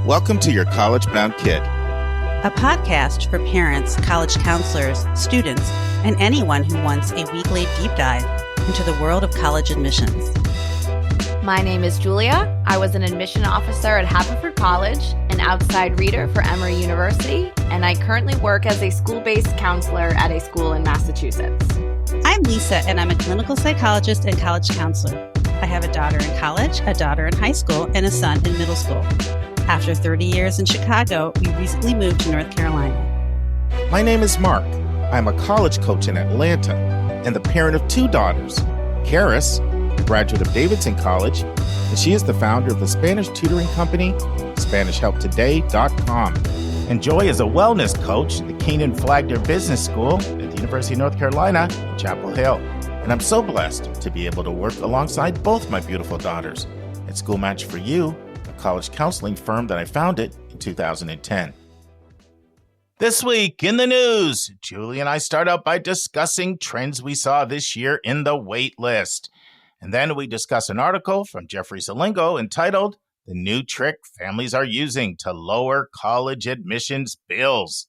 Welcome to Your College Bound Kid, a podcast for parents, college counselors, students, and anyone who wants a weekly deep dive into the world of college admissions. My name is Julia. I was an admission officer at Haverford College, an outside reader for Emory University, and I currently work as a school-based counselor at a school in Massachusetts. I'm Lisa, and I'm a clinical psychologist and college counselor. I have a daughter in college, a daughter in high school, and a son in middle school. After 30 years in Chicago, we recently moved to North Carolina. My name is Mark. I'm a college coach in Atlanta and the parent of two daughters. Karis, a graduate of Davidson College, and she is the founder of the Spanish tutoring company, SpanishHelpToday.com. And Joy is a wellness coach at the Keenan Flagler Business School at the University of North Carolina in Chapel Hill. And I'm so blessed to be able to work alongside both my beautiful daughters at School Match for You, a college counseling firm that I founded in 2010. This week in the news, Julie and I start out by discussing trends we saw this year in the wait list. And then we discuss an article from Jeff Selingo entitled, "The New Trick Families Are Using to Lower College Admissions Bills."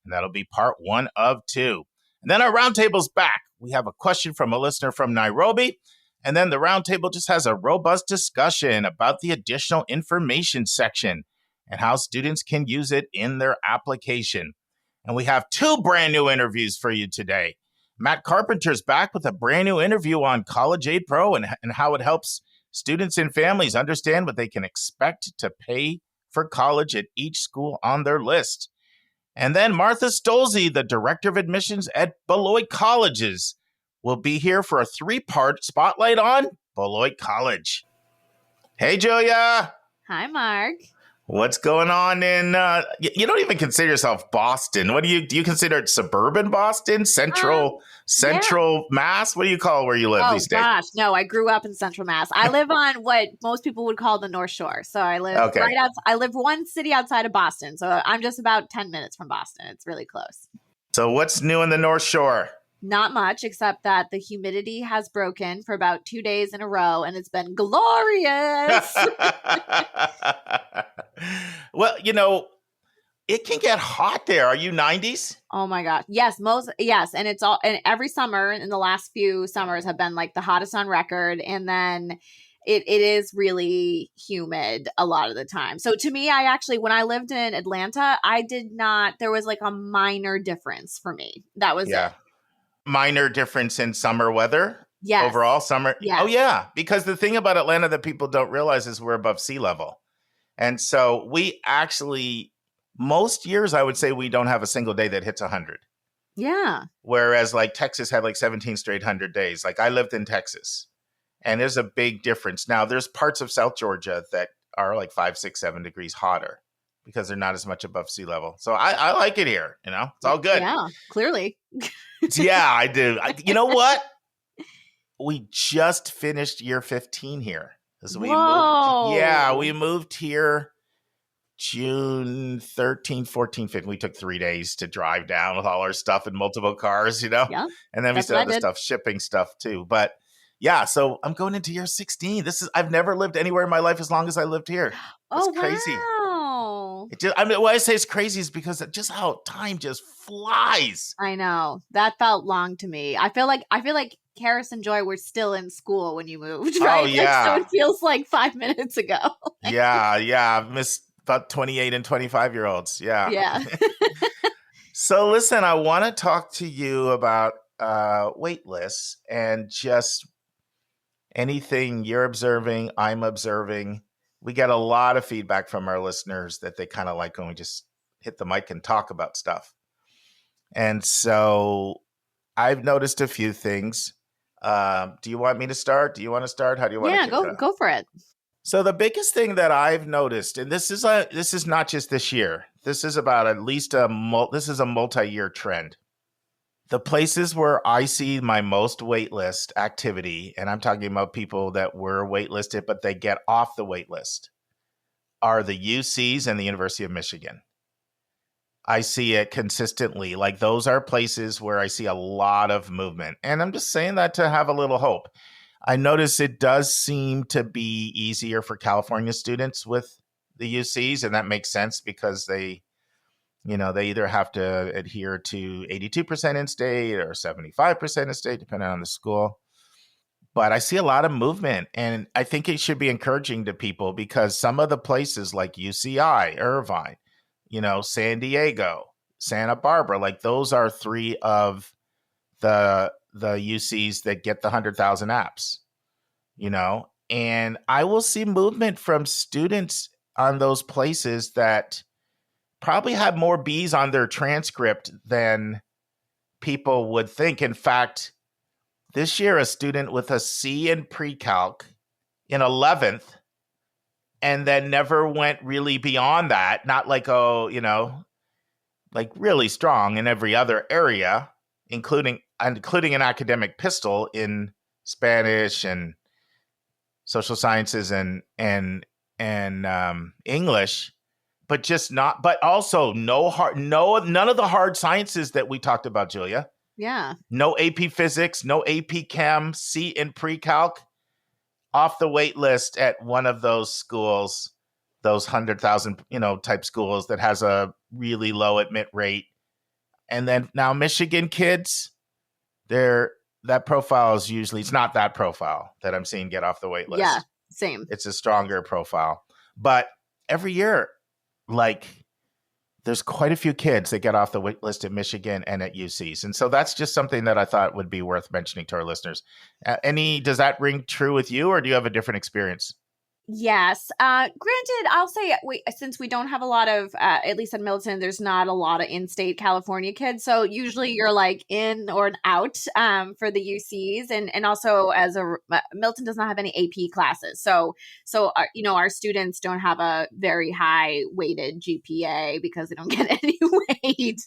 And that'll be part 1 of 2. And then our roundtable's back. We have a question from a listener from Narobi. And then the roundtable just has a robust discussion about the additional information section and how students can use it in their application. And we have 2 brand new interviews for you today. Matt Carpenter's back with a brand new interview on College Aid Pro and how it helps students and families understand what they can expect to pay for college at each school on their list. And then Martha Stolze, the director of admissions at Beloit Colleges, will be here for a 3-part spotlight on Beloit College. Hey, Julia. Hi, Mark. What's going on in, you don't even consider yourself Boston. What do you consider it suburban Boston? Central Mass? What do you call where you live these days? Oh, gosh. No, I grew up in Central Mass. I live on what most people would call the North Shore. So I live I live one city outside of Boston. So I'm just about 10 minutes from Boston. It's really close. So what's new in the North Shore? Not much, except that the humidity has broken for about 2 days in a row, and it's been glorious. Well, it can get hot there. Are you 90s? Oh my God. Yes, and it's all, and every summer in the last few summers have been like the hottest on record, and then it is really humid a lot of the time. So to me, when I lived in Atlanta, there was like a minor difference for me. That was it. Minor difference in summer weather? Yes. Overall summer? Yes. Oh, yeah. Because the thing about Atlanta that people don't realize is we're above sea level. And so we actually, most years, I would say we don't have a single day that hits 100. Yeah. Whereas like Texas had like 17 straight 100 days. Like I lived in Texas. And there's a big difference. Now, there's parts of South Georgia that are like 5, 6, 7 degrees hotter because they're not as much above sea level. So I like it here. It's all good. Yeah, clearly. Yeah, I do. You know what? We just finished year 15 here. We moved here June 13, 14, 15. We took 3 days to drive down with all our stuff in multiple cars, Yeah. And then we still have the stuff, shipping stuff too. But yeah, so I'm going into year 16. I've never lived anywhere in my life as long as I lived here. It's crazy. Wow. Why I say it's crazy is because just how time just flies. I know. That felt long to me. I feel like Karis and Joy were still in school when you moved, right? Oh, yeah. So it feels like 5 minutes ago. Yeah. I've missed about 28 and 25-year-olds. Yeah. Yeah. So listen, I want to talk to you about wait lists and just anything you're observing, I'm observing. We get a lot of feedback from our listeners that they kind of like when we just hit the mic and talk about stuff. And so I've noticed a few things. Do you want me to start? Do you want to start? How do you want to? Yeah, go for it. So the biggest thing that I've noticed, and this is not just this year. This is about at least a multi-year trend. The places where I see my most waitlist activity, and I'm talking about people that were waitlisted, but they get off the waitlist, are the UCs and the University of Michigan. I see it consistently. Like those are places where I see a lot of movement. And I'm just saying that to have a little hope. I notice it does seem to be easier for California students with the UCs, and that makes sense because they either have to adhere to 82% in-state or 75% in-state, depending on the school. But I see a lot of movement, and I think it should be encouraging to people because some of the places like UCI, Irvine, San Diego, Santa Barbara, like those are three of the UCs that get the 100,000 apps, and I will see movement from students on those places that probably have more B's on their transcript than people would think. In fact, this year, a student with a C in pre-calc in 11th, and then never went really beyond that, not like, like really strong in every other area, including an academic pistol in Spanish and social sciences and English, but just not. But also none of the hard sciences that we talked about, Julia. Yeah. No AP physics, no AP chem, C in pre-calc, off the wait list at one of those schools, those 100,000 type schools that has a really low admit rate. And then now Michigan kids, that profile is usually, it's not that profile that I'm seeing get off the wait list. Yeah, same. It's a stronger profile. But every year, like, there's quite a few kids that get off the wait list at Michigan and at UCs. And so that's just something that I thought would be worth mentioning to our listeners. Does that ring true with you, or do you have a different experience? Yes. Granted, I'll say since we don't have a lot of, at least in Milton, there's not a lot of in-state California kids. So usually you're like in or out for the UCs, and also Milton does not have any AP classes. So our students don't have a very high weighted GPA because they don't get any weight.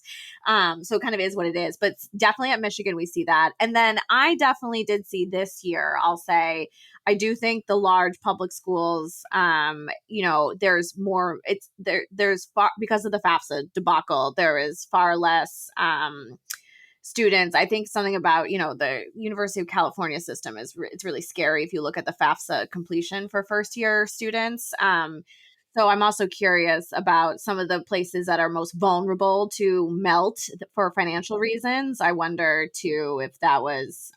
So it kind of is what it is. But definitely at Michigan we see that, and then I definitely did see this year. I'll say I do think the large public schools, there's more. There's far, because of the FAFSA debacle, there is far less students. I think something about the University of California system it's really scary if you look at the FAFSA completion for first year students. So I'm also curious about some of the places that are most vulnerable to melt for financial reasons. I wonder too if that was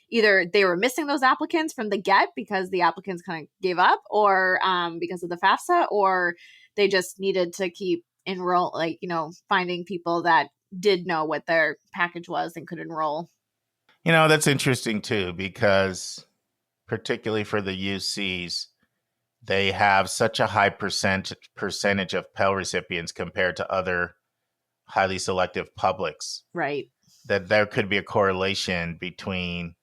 either they were missing those applicants from the get because the applicants kind of gave up, or because of the FAFSA, or they just needed to keep finding people that did know what their package was and could enroll. That's interesting too, because particularly for the UCs, they have such a high percentage of Pell recipients compared to other highly selective publics. Right. That there could be a correlation between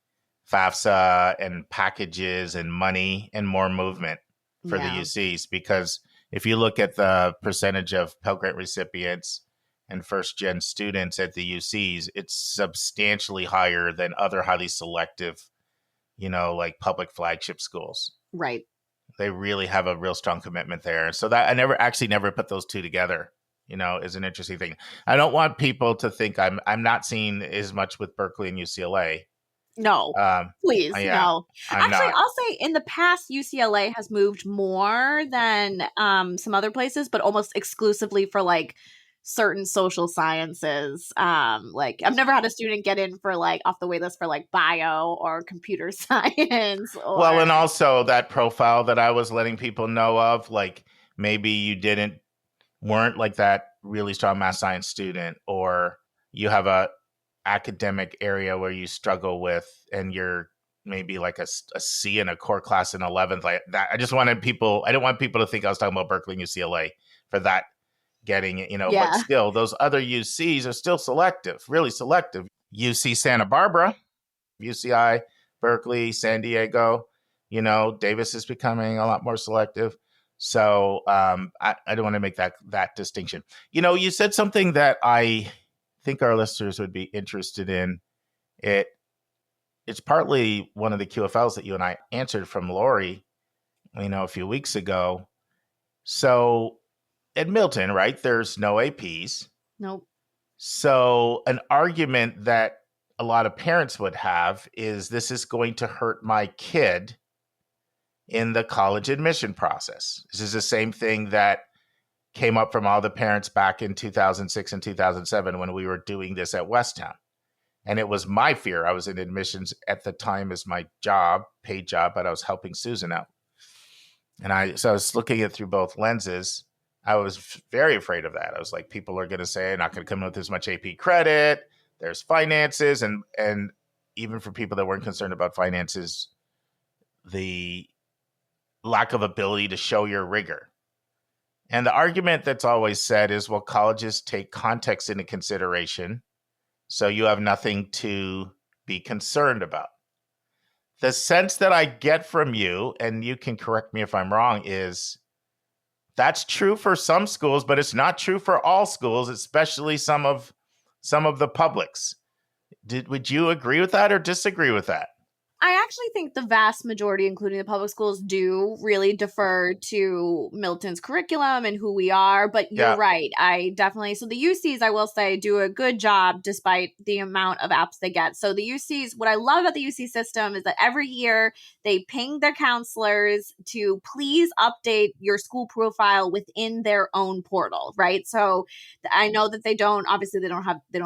FAFSA and packages and money and more movement for the UCs. Because if you look at the percentage of Pell Grant recipients and first-gen students at the UCs, it's substantially higher than other highly selective, like public flagship schools. Right. They really have a real strong commitment there. So that I never put those two together, is an interesting thing. I don't want people to think I'm not seeing as much with Berkeley and UCLA. No, please, no. Actually, I'll say in the past, UCLA has moved more than some other places, but almost exclusively for like certain social sciences. Like I've never had a student get in for like off the wait list for like bio or computer science. Well, and also that profile that I was letting people know of, like maybe you weren't like that really strong math science student, or you have a academic area where you struggle with, and you're maybe like a C in a core class in 11th, like that. I didn't want people to think I was talking about Berkeley and UCLA for that getting it, but still those other UCs are still selective, really selective. UC Santa Barbara, UCI, Berkeley, San Diego, Davis is becoming a lot more selective. So I don't want to make that distinction. You said something that I think our listeners would be interested in. It's partly one of the QFLs that you and I answered from Lori, a few weeks ago. So at Milton, right, there's no APs. Nope. So an argument that a lot of parents would have is this is going to hurt my kid in the college admission process. This is the same thing that came up from all the parents back in 2006 and 2007 when we were doing this at Westtown. And it was my fear. I was in admissions at the time as my job, paid job, but I was helping Susan out. And so I was looking at it through both lenses. I was very afraid of that. I was like, people are going to say, not going to come in with as much AP credit. There's finances. And even for people that weren't concerned about finances, the lack of ability to show your rigor. And the argument that's always said is, well, colleges take context into consideration, so you have nothing to be concerned about. The sense that I get from you, and you can correct me if I'm wrong, is that's true for some schools, but it's not true for all schools, especially some of the publics. Would you agree with that or disagree with that? I actually think the vast majority, including the public schools, do really defer to Milton's curriculum and who we are. But you're right. So the UCs, I will say, do a good job despite the amount of apps they get. So the UCs, what I love about the UC system is that every year they ping their counselors to please update your school profile within their own portal, right? So I know that they don't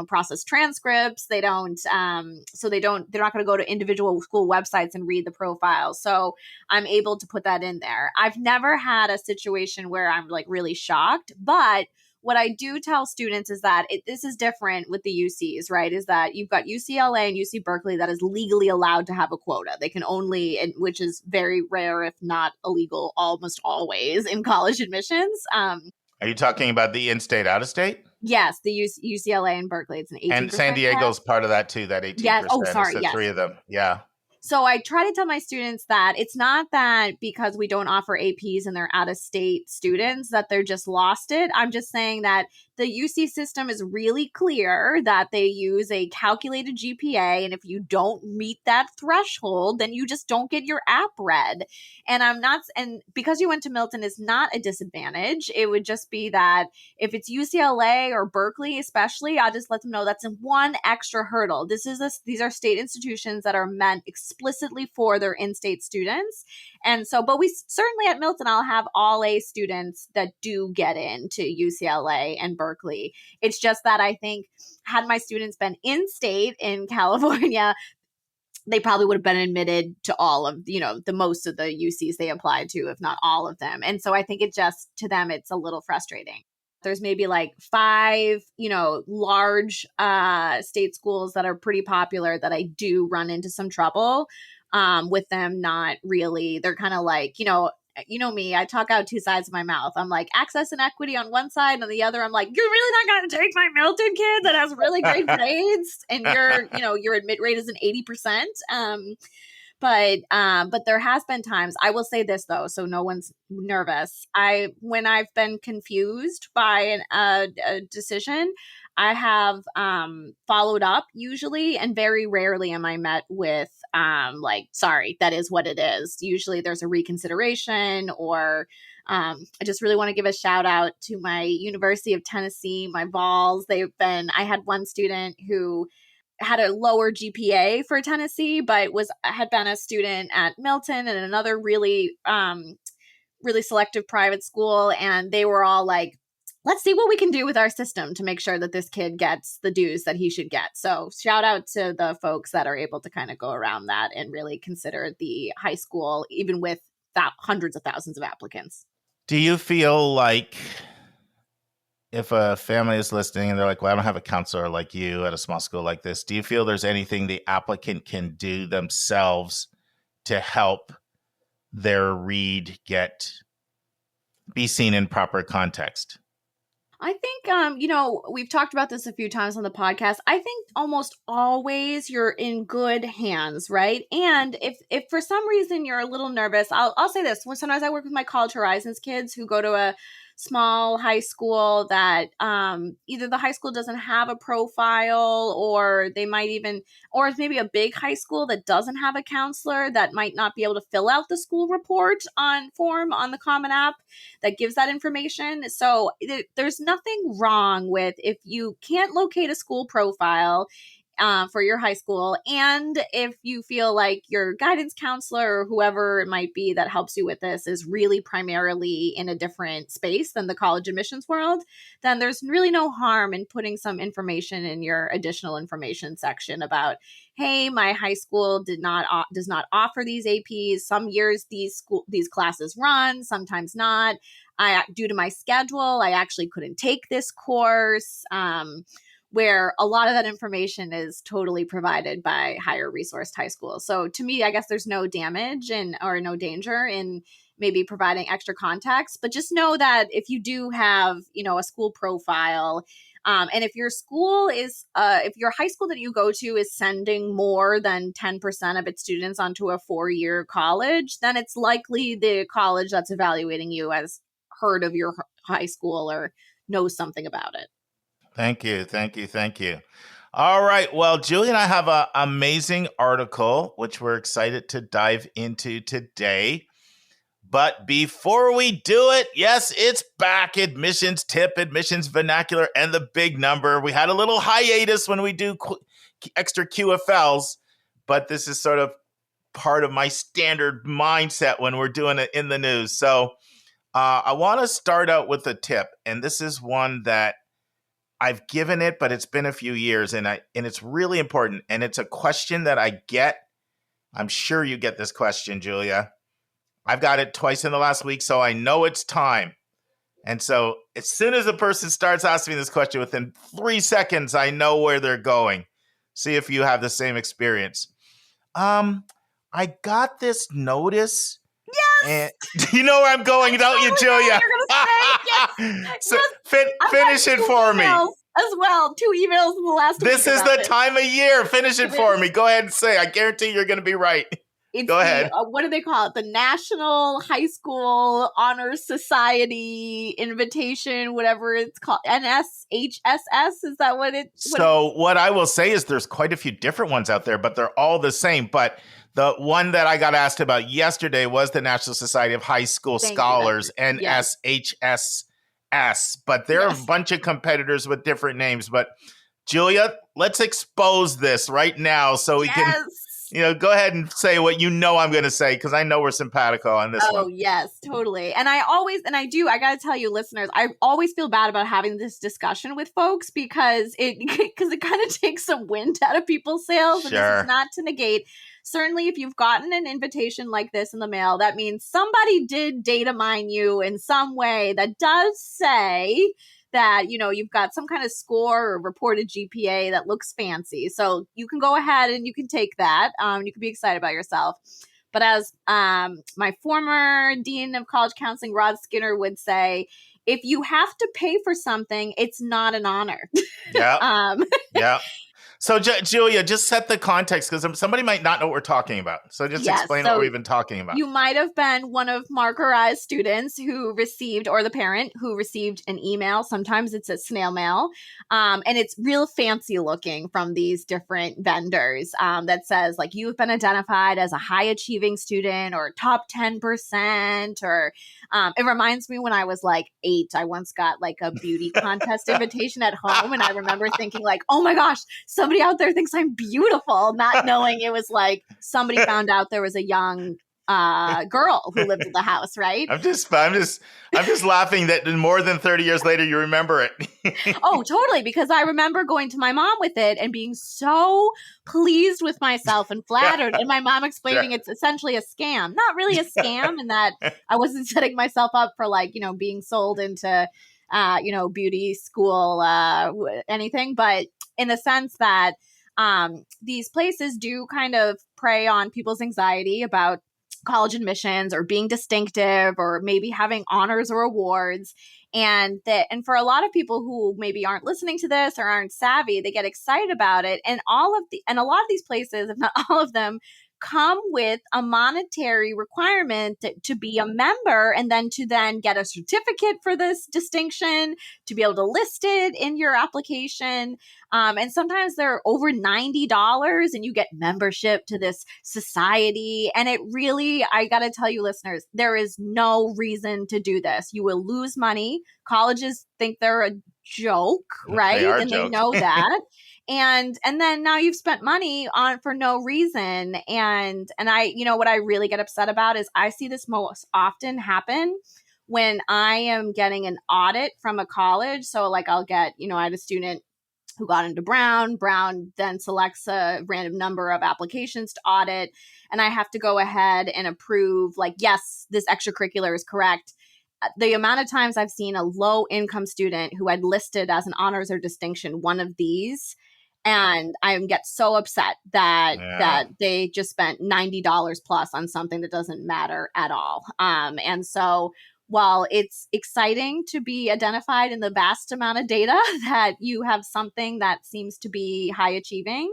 process transcripts. They're not going to go to individual school websites and read the profiles. So I'm able to put that in there. I've never had a situation where I'm like really shocked, but what I do tell students is that this is different with the UCs, right? Is that you've got UCLA and UC Berkeley that is legally allowed to have a quota. They can only, which is very rare, if not illegal, almost always in college admissions. Are you talking about the in-state, out-of-state? Yes, the UCLA and Berkeley. It's an 18%. And San Diego's part of that too, that 18%. Yes. Oh, sorry. It's the yes. three of them. Yeah. So I try to tell my students that it's not that because we don't offer APs and they're out-of-state students that they're just lost it. I'm just saying that the UC system is really clear that they use a calculated GPA. And if you don't meet that threshold, then you just don't get your app read. And because you went to Milton is not a disadvantage. It would just be that if it's UCLA or Berkeley, especially, I'll just let them know that's one extra hurdle. These are state institutions that are meant explicitly for their in-state students. And so, but we certainly at Milton, I'll have all A students that do get into UCLA and Berkeley. It's just that I think had my students been in-state in California, they probably would have been admitted to all of, the most of the UCs they applied to, if not all of them. And so I think to them, it's a little frustrating. There's maybe like 5, large state schools that are pretty popular that I do run into some trouble with them not really. They're kind of like, me, I talk out two sides of my mouth. I'm like access and equity on one side, and on the other, I'm like, you're really not going to take my Milton kid that has really great grades, and your admit rate is an 80%. But there has been times, I will say this though, so no one's nervous. When I've been confused by a decision, I have followed up usually, and very rarely am I met with sorry, that is what it is. Usually there's a reconsideration, or I just really want to give a shout out to my University of Tennessee, my Vols. I had one student who had a lower GPA for Tennessee, but had been a student at Milton and another really, really selective private school. And they were all like, let's see what we can do with our system to make sure that this kid gets the dues that he should get. So shout out to the folks that are able to kind of go around that and really consider the high school, even with hundreds of thousands of applicants. Do you feel like if a family is listening and they're like, well, I don't have a counselor like you at a small school like this, do you feel there's anything the applicant can do themselves to help their read be seen in proper context? I think, we've talked about this a few times on the podcast. I think almost always you're in good hands, right? And if for some reason you're a little nervous, I'll say this. Sometimes I work with my College Horizons kids who go to a small high school that either the high school doesn't have a profile, or it's maybe a big high school that doesn't have a counselor that might not be able to fill out the school report form on the Common App that gives that information. So there's nothing wrong with if you can't locate a school profile for your high school. And if you feel like your guidance counselor or whoever it might be that helps you with this is really primarily in a different space than the college admissions world, then there's really no harm in putting some information in your additional information section about, hey, my high school does not offer these APs. Some years these classes run, sometimes not. Due to my schedule, I actually couldn't take this course. Where a lot of that information is totally provided by higher resourced high schools. So to me, I guess there's no damage or no danger in maybe providing extra context, but just know that if you do have, a school profile, and if your school is, if your high school that you go to is sending more than 10% of its students onto a 4-year college, then it's likely the college that's evaluating you has heard of your high school or knows something about it. Thank you. All right. Well, Julie and I have an amazing article, which we're excited to dive into today. But before we do it, yes, it's back. Admissions tip, admissions vernacular, and the big number. We had a little hiatus when we do extra QFLs, but this is sort of part of my standard mindset when we're doing it in the news. So I want to start out with a tip, and this is one that I've given it, but it's been a few years, and it's really important. And it's a question that I get. I'm sure you get this question, Julia. I've got it twice in the last week, so I know it's time. And so as soon as a person starts asking me this question, within 3 seconds, I know where they're going. See if you have the same experience. I got this notice. Yes. And you know where I'm going, don't you, Julia? So finish it for me. As well, 2 emails in the last week. This is the time of year. Finish it for me. Go ahead and say. I guarantee you're going to be right. Go ahead. What do they call it? The National High School Honor Society Invitation, whatever it's called. NSHSS? Is that what it? What I will say is there's quite a few different ones out there, but they're all the same. But the one that I got asked about yesterday was the National Society of High School Scholars, NSHSS. But there are a bunch of competitors with different names. But Julia, let's expose this right now so we can... go ahead and say what you know I'm going to say, because I know we're simpatico on this one. Oh, yes, totally. And I got to tell you, listeners, I always feel bad about having this discussion with folks because it kind of takes some wind out of people's sails. Sure. And this is not to negate. Certainly, if you've gotten an invitation like this in the mail, that means somebody did data mine you in some way that does say that, you've got some kind of score or reported GPA that looks fancy. So you can go ahead and you can take that. You can be excited about yourself. But as my former dean of college counseling, Rod Skinner, would say, if you have to pay for something, it's not an honor. Yeah. Yeah. So, Julia, just set the context, because somebody might not know what we're talking about. So just explain what we've been talking about. You might have been one of Mark or I's students who received, or the parent who received an email. Sometimes it's a snail mail. And it's real fancy looking from these different vendors that says, like, you've been identified as a high achieving student or top 10%. Or it reminds me when I was like 8, I once got like a beauty contest invitation at home. And I remember thinking like, oh my gosh, somebody out there thinks I'm beautiful, not knowing it was like somebody found out there was a young girl who lived in the house, right? I'm just laughing that more than 30 years later you remember it. Oh, totally, because I remember going to my mom with it and being so pleased with myself and flattered, and my mom explaining it's essentially a scam. Not really a scam in that I wasn't setting myself up for being sold into beauty school, anything, but in the sense that these places do kind of prey on people's anxiety about college admissions or being distinctive or maybe having honors or awards. And for a lot of people who maybe aren't listening to this or aren't savvy, they get excited about it. And a lot of these places, if not all of them, come with a monetary requirement to be a member, and then to get a certificate for this distinction, to be able to list it in your application. And sometimes they're over $90 and you get membership to this society. And it really, I got to tell you, listeners, there is no reason to do this. You will lose money. Colleges think they're joke, They right? are a And they joke. know that. And then now you've spent money on for no reason. And I, what I really get upset about is I see this most often happen when I am getting an audit from a college. So like I'll get, I had a student who got into Brown. Brown then selects a random number of applications to audit. And I have to go ahead and approve, like, yes, this extracurricular is correct. The amount of times I've seen a low income student who had listed as an honors or distinction one of these, and I get so upset that they just spent $90 plus on something that doesn't matter at all. And so while it's exciting to be identified in the vast amount of data that you have something that seems to be high achieving,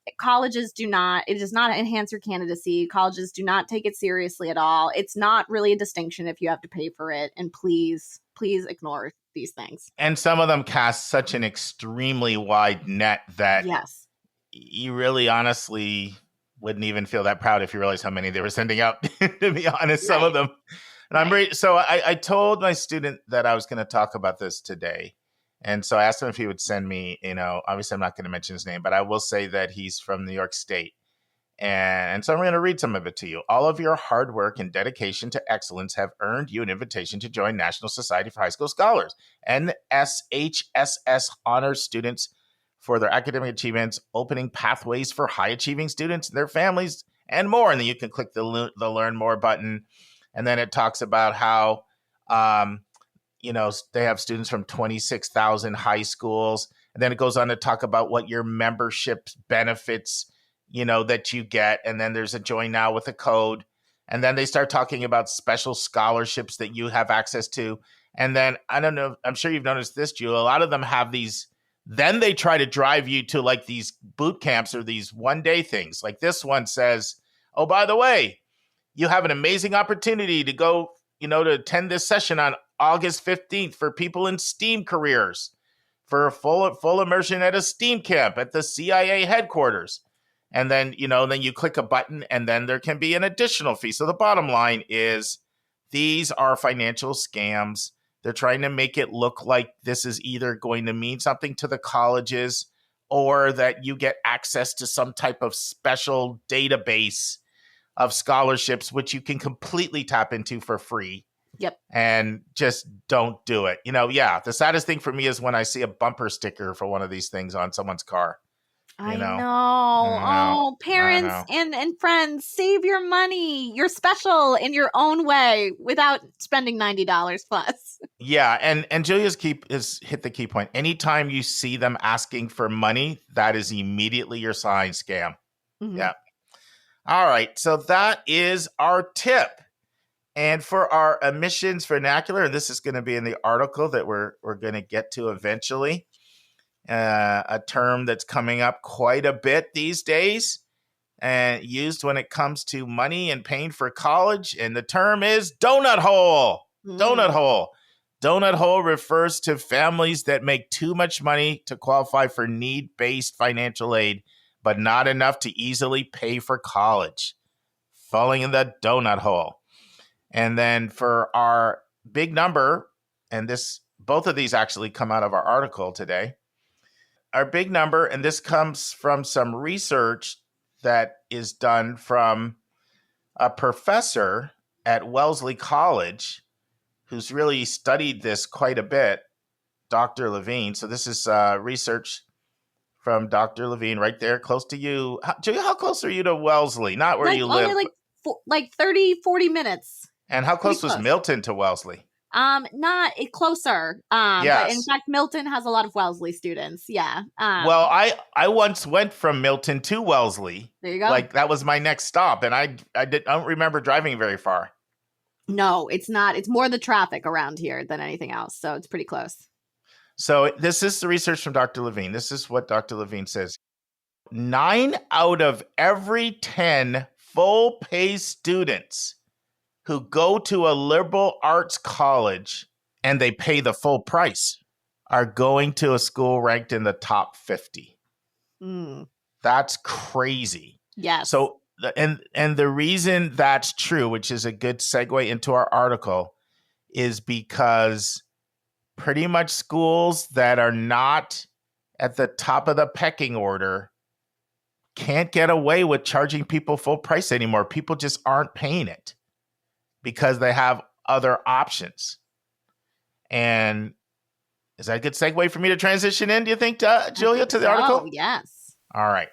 it does not enhance your candidacy. Colleges do not take it seriously at all. It's not really a distinction if you have to pay for it. And please ignore these things. And some of them cast such an extremely wide net that yes, you really honestly wouldn't even feel that proud if you realize how many they were sending out, to be honest, some of them. And so I told my student that I was going to talk about this today. And so I asked him if he would send me, obviously I'm not going to mention his name, but I will say that he's from New York State. And so I'm going to read some of it to you. All of your hard work and dedication to excellence have earned you an invitation to join National Society for High School Scholars, NSHSS honors students for their academic achievements, opening pathways for high achieving students and their families, and more. And then you can click the Learn More button. And then it talks about how, they have students from 26,000 high schools. And then it goes on to talk about what your membership benefits, that you get. And then there's a join now with a code. And then they start talking about special scholarships that you have access to. And then, I don't know, I'm sure you've noticed this, Jewel, a lot of them have these, then they try to drive you to like these boot camps or these one-day things. Like this one says, oh, by the way, you have an amazing opportunity to go, to attend this session on August 15th for people in STEAM careers for a full immersion at a STEAM camp at the CIA headquarters. And then, then you click a button and then there can be an additional fee. So the bottom line is these are financial scams. They're trying to make it look like this is either going to mean something to the colleges or that you get access to some type of special database of scholarships, which you can completely tap into for free. Yep. And just don't do it. The saddest thing for me is when I see a bumper sticker for one of these things on someone's car. I know. Oh, parents and friends, save your money. You're special in your own way without spending $90 plus. Yeah, and Julia's has hit the key point. Anytime you see them asking for money, that is immediately your sign scam. Mm-hmm. Yeah. All right, so that is our tip. And for our emissions vernacular, and this is going to be in the article that we're going to get to eventually, a term that's coming up quite a bit these days and used when it comes to money and paying for college. And the term is donut hole. Donut hole. Donut hole refers to families that make too much money to qualify for need-based financial aid, but not enough to easily pay for college. Falling in the donut hole. And then for our big number, and both of these actually come out of our article today. Our big number, and this comes from some research that is done from a professor at Wellesley College who's really studied this quite a bit, Dr. Levine. So this is research from Dr. Levine right there, close to you. Julia, how close are you to Wellesley? Not where you live. Only like 30, 40 minutes. And how close was Milton to Wellesley? Not closer. Yes. But in fact, Milton has a lot of Wellesley students. Yeah. Well, I once went from Milton to Wellesley. There you go. Like that was my next stop, and I don't remember driving very far. No, it's not. It's more the traffic around here than anything else, so it's pretty close. So this is the research from Dr. Levine. This is what Dr. Levine says. 9 out of every 10 full-pay students who go to a liberal arts college and they pay the full price are going to a school ranked in the top 50. That's crazy. Yes. So, and the reason that's true, which is a good segue into our article, is because pretty much schools that are not at the top of the pecking order can't get away with charging people full price anymore. People just aren't paying it because they have other options. And is that a good segue for me to transition in, do you think, Julia, to the article? Oh, yes. All right.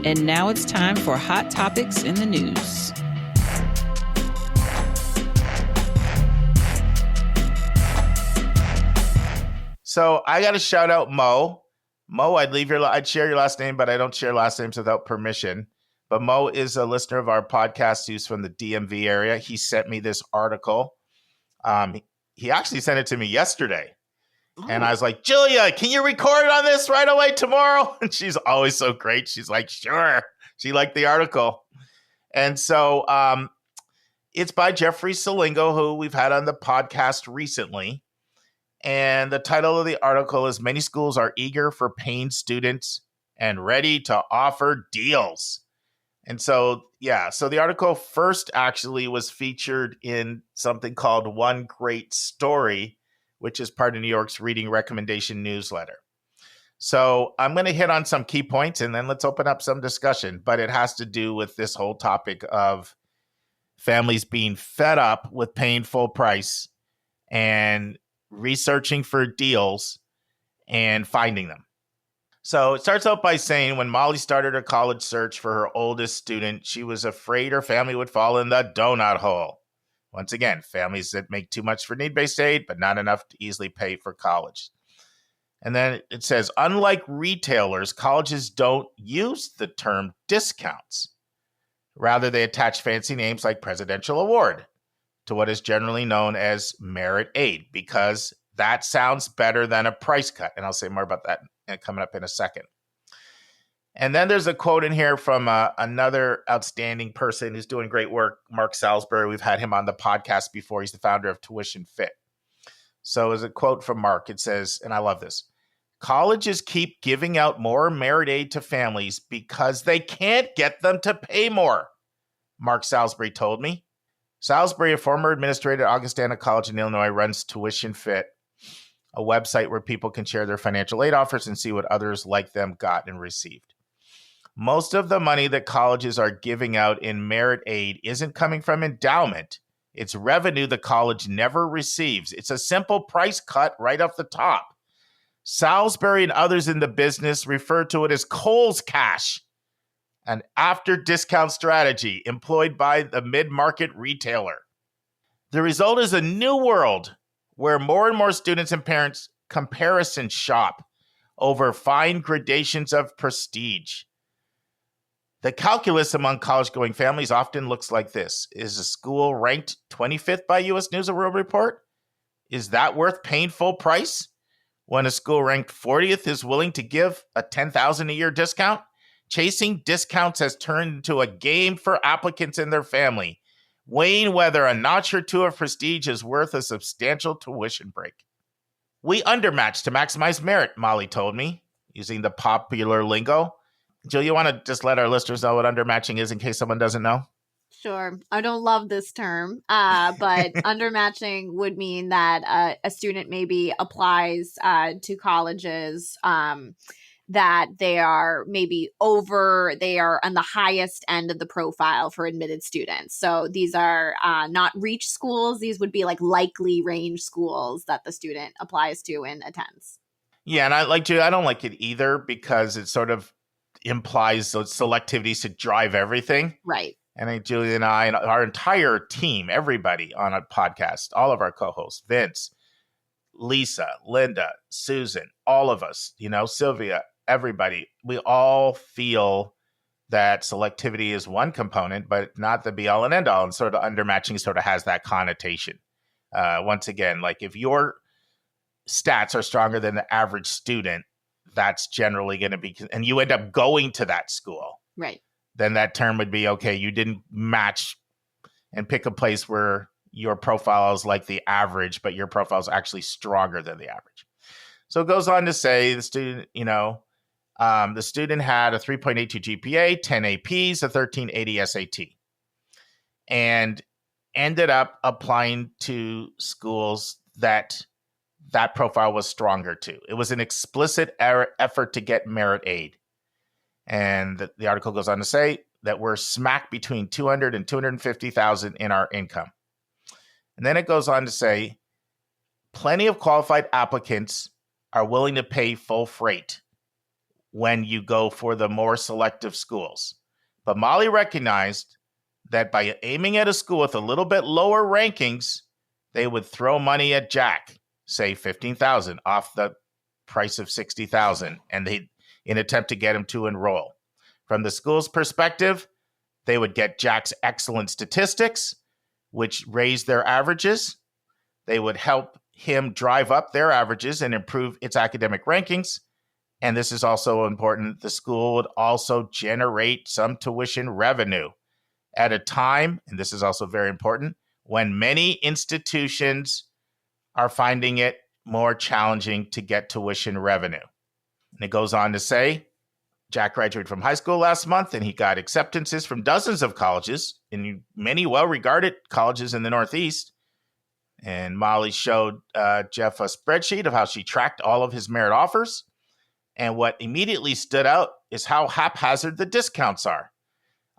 And now it's time for Hot Topics in the News. So I got to shout out Mo. Mo, I'd share your last name, but I don't share last names without permission. But Mo is a listener of our podcast who's from the DMV area. He sent me this article. He actually sent it to me yesterday. Ooh. And I was like, Julia, can you record on this right away tomorrow? And she's always so great. She's like, sure. She liked the article. And so it's by Jeff Selingo, who we've had on the podcast recently. And the title of the article is Many Schools Are Eager for Paying Students and Ready to Offer Deals. And so, so the article first actually was featured in something called One Great Story, which is part of New York's Reading Recommendation newsletter. So I'm going to hit on some key points and then let's open up some discussion. But it has to do with this whole topic of families being fed up with paying full price and researching for deals and finding them. So it starts out by saying when Molly started her college search for her oldest student, she was afraid her family would fall in the donut hole. Once again, families that make too much for need-based aid, but not enough to easily pay for college. And then it says, unlike retailers, colleges don't use the term discounts. Rather, they attach fancy names like Presidential Award to what is generally known as merit aid, because that sounds better than a price cut. And I'll say more about that coming up in a second. And then there's a quote in here from another outstanding person who's doing great work, Mark Salisbury. We've had him on the podcast before. He's the founder of Tuition Fit. So as a quote from Mark, it says, and I love this, colleges keep giving out more merit aid to families because they can't get them to pay more, Mark Salisbury told me. Salisbury, a former administrator at Augustana College in Illinois, runs Tuition Fit, a website where people can share their financial aid offers and see what others like them got and received. Most of the money that colleges are giving out in merit aid isn't coming from endowment. It's revenue the college never receives. It's a simple price cut right off the top. Salisbury and others in the business refer to it as Kohl's cash, an after-discount strategy employed by the mid-market retailer. The result is a new world where more and more students and parents comparison shop over fine gradations of prestige. The calculus among college-going families often looks like this. Is a school ranked 25th by U.S. News & World Report? Is that worth paying full price when a school ranked 40th is willing to give a $10,000 a year discount? Chasing discounts has turned into a game for applicants and their family, weighing whether a notch or two of prestige is worth a substantial tuition break. We undermatch to maximize merit, Molly told me, using the popular lingo. Jill, you want to just let our listeners know what undermatching is in case someone doesn't know? Sure. I don't love this term, but undermatching would mean that a student maybe applies to colleges that they are maybe they are on the highest end of the profile for admitted students. So these are not reach schools. These would be like likely range schools that the student applies to and attends. Yeah, and I don't like it either because it sort of implies those selectivity to drive everything. Right. And I think Julie and I and our entire team, everybody on a podcast, all of our co-hosts, Vince, Lisa, Linda, Susan, all of us, Sylvia, everybody, we all feel that selectivity is one component, but not the be all and end all. And sort of undermatching sort of has that connotation. Once again, like if your stats are stronger than the average student, that's generally going to be, and you end up going to that school. Right. Then that term would be, okay, you didn't match and pick a place where your profile is like the average, but your profile is actually stronger than the average. So it goes on to say the student, the student had a 3.82 GPA, 10 APs, a 1380 SAT. And ended up applying to schools that profile was stronger to. It was an explicit effort to get merit aid. And the article goes on to say that we're smack between 200 and 250,000 in our income. And then it goes on to say, plenty of qualified applicants are willing to pay full freight when you go for the more selective schools. But Molly recognized that by aiming at a school with a little bit lower rankings, they would throw money at Jack, say $15,000 off the price of $60,000, and they in attempt to get him to enroll. From the school's perspective, they would get Jack's excellent statistics, which raised their averages. They would help him drive up their averages and improve its academic rankings. And this is also important. The school would also generate some tuition revenue at a time, and this is also very important, when many institutions are finding it more challenging to get tuition revenue. And it goes on to say, Jack graduated from high school last month, and he got acceptances from dozens of colleges, in many well-regarded colleges in the Northeast. And Molly showed Jeff a spreadsheet of how she tracked all of his merit offers. And what immediately stood out is how haphazard the discounts are.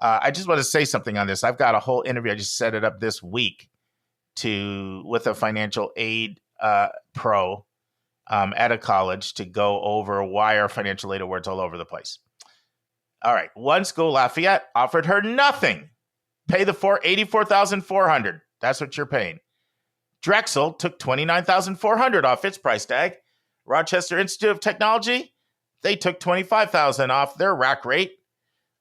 I just want to say something on this. I've got a whole interview. I just set it up this week with a financial aid pro at a college to go over why our financial aid awards all over the place. All right. One school, Lafayette, offered her nothing. Pay the $84,400. That's what you're paying. Drexel took $29,400 off its price tag. Rochester Institute of Technology, they took $25,000 off their rack rate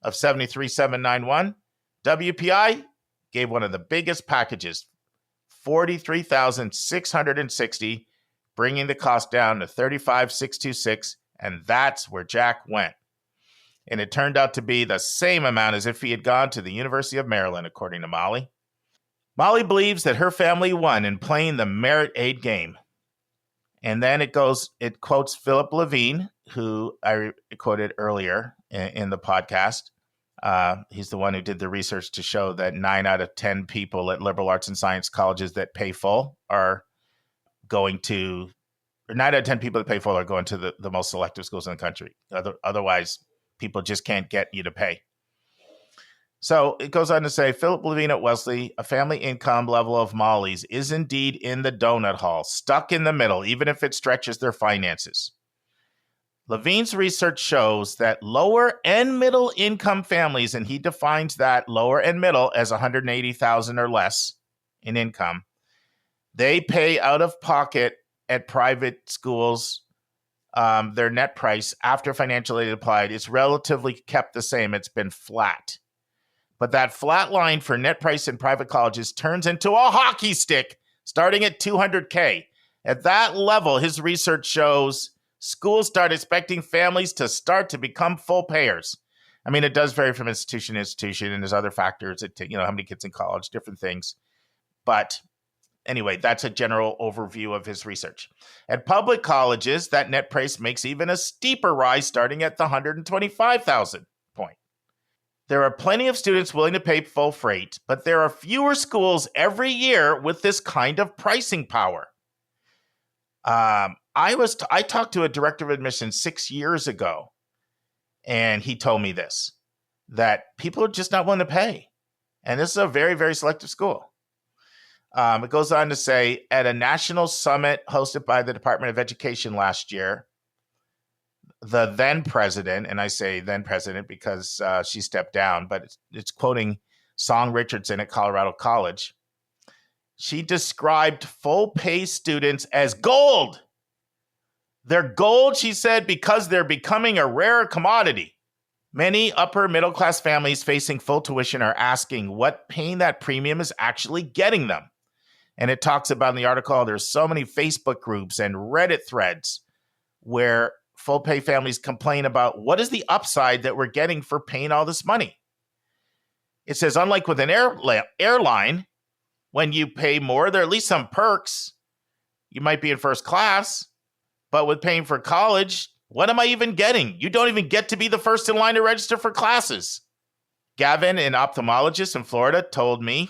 of $73,791. WPI gave one of the biggest packages, $43,660, bringing the cost down to $35,626, and that's where Jack went. And it turned out to be the same amount as if he had gone to the University of Maryland, according to Molly. Molly believes that her family won in playing the merit aid game. And then it quotes Philip Levine, who I quoted earlier in the podcast. He's the one who did the research to show that 9 out of 10 people at liberal arts and science colleges that pay full are going to, or 9 out of 10 people that pay full are going to the most selective schools in the country. Otherwise, people just can't get you to pay. So it goes on to say, Philip Levine at Wesley, a family income level of Molly's is indeed in the donut hole, stuck in the middle, even if it stretches their finances. Levine's research shows that lower and middle income families, and he defines that lower and middle as $180,000 or less in income, they pay out of pocket at private schools. Their net price after financial aid applied is relatively kept the same. It's been flat. But that flat line for net price in private colleges turns into a hockey stick starting at $200K. At that level, his research shows schools start expecting families to start to become full payers. I mean, it does vary from institution to institution, and there's other factors, how many kids in college, different things. But anyway, that's a general overview of his research. At public colleges, that net price makes even a steeper rise starting at the $125,000 point. There are plenty of students willing to pay full freight, but there are fewer schools every year with this kind of pricing power. I talked to a director of admissions 6 years ago, and he told me this, that people are just not willing to pay. And this is a very, very selective school. It goes on to say, at a national summit hosted by the Department of Education last year, the then president, and I say then president because she stepped down, but it's quoting Song Richardson at Colorado College. She described full pay students as gold. They're gold, she said, because they're becoming a rare commodity. Many upper middle class families facing full tuition are asking what paying that premium is actually getting them. And it talks about in the article, there's so many Facebook groups and Reddit threads where full pay families complain about what is the upside that we're getting for paying all this money. It says, unlike with an airline, when you pay more, there are at least some perks. You might be in first class, but with paying for college, what am I even getting? You don't even get to be the first in line to register for classes. Gavin, an ophthalmologist in Florida, told me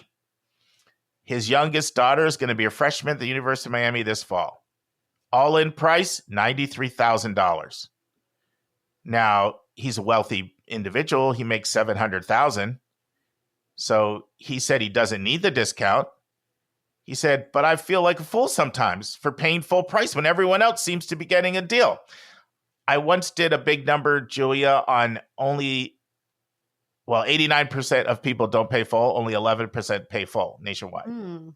His youngest daughter is going to be a freshman at the University of Miami this fall. All-in price, $93,000. Now, he's a wealthy individual. He makes $700,000. So he said he doesn't need the discount. He said, but I feel like a fool sometimes for paying full price when everyone else seems to be getting a deal. I once did a big number, Julia, on 89% of people don't pay full. Only 11% pay full nationwide.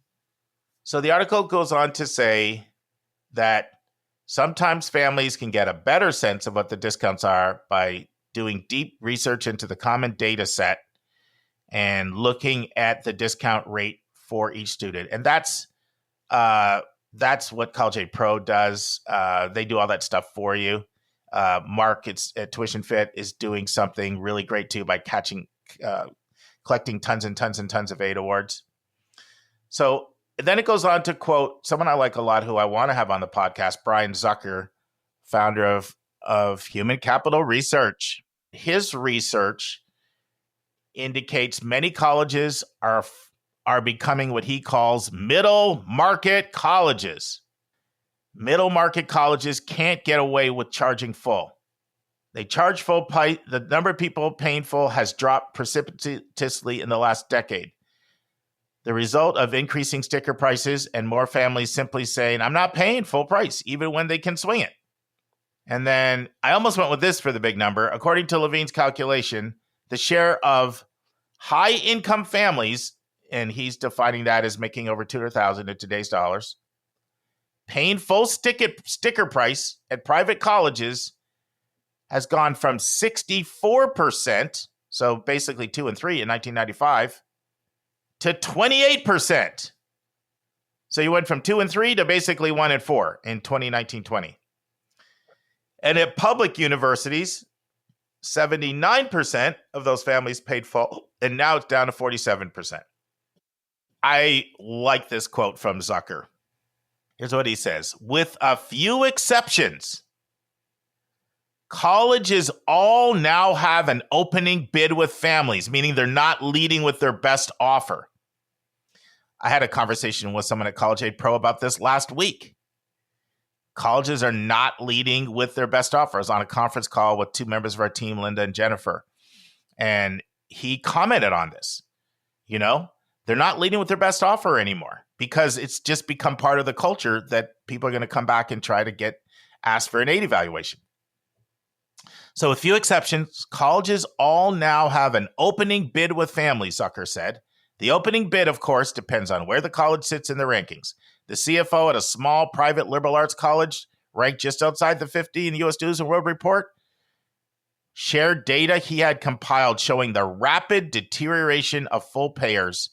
So the article goes on to say that sometimes families can get a better sense of what the discounts are by doing deep research into the common data set and looking at the discount rate for each student. And that's what College Aid Pro does. They do all that stuff for you. Mark at Tuition Fit is doing something really great too by collecting tons and tons and tons of aid awards. So then it goes on to quote someone I like a lot who I want to have on the podcast, Brian Zucker, founder of Human Capital Research. His research indicates many colleges are becoming what he calls middle market colleges. Middle market colleges can't get away with charging full. They charge full price. The number of people paying full has dropped precipitously in the last decade. The result of increasing sticker prices and more families simply saying, I'm not paying full price, even when they can swing it. And then I almost went with this for the big number. According to Levine's calculation, the share of high-income families, and he's defining that as making over $200,000 in today's dollars, paying full sticker price at private colleges has gone from 64%, so basically 2 and 3 in 1995, to 28%. So you went from 2 and 3 to basically 1 and 4 in 2019-20. And at public universities, 79% of those families paid full, and now it's down to 47%. I like this quote from Zucker. Here's what he says. With a few exceptions, colleges all now have an opening bid with families, meaning they're not leading with their best offer. I had a conversation with someone at College Aid Pro about this last week. Colleges are not leading with their best offer. I was on a conference call with 2 members of our team, Linda and Jennifer, and he commented on this. You know, they're not leading with their best offer anymore because it's just become part of the culture that people are going to come back and try to ask for an aid evaluation. So, with few exceptions, colleges all now have an opening bid with families, Zucker said. The opening bid, of course, depends on where the college sits in the rankings. The CFO at a small private liberal arts college, ranked just outside the 50 in the U.S. News and World Report, shared data he had compiled showing the rapid deterioration of full payers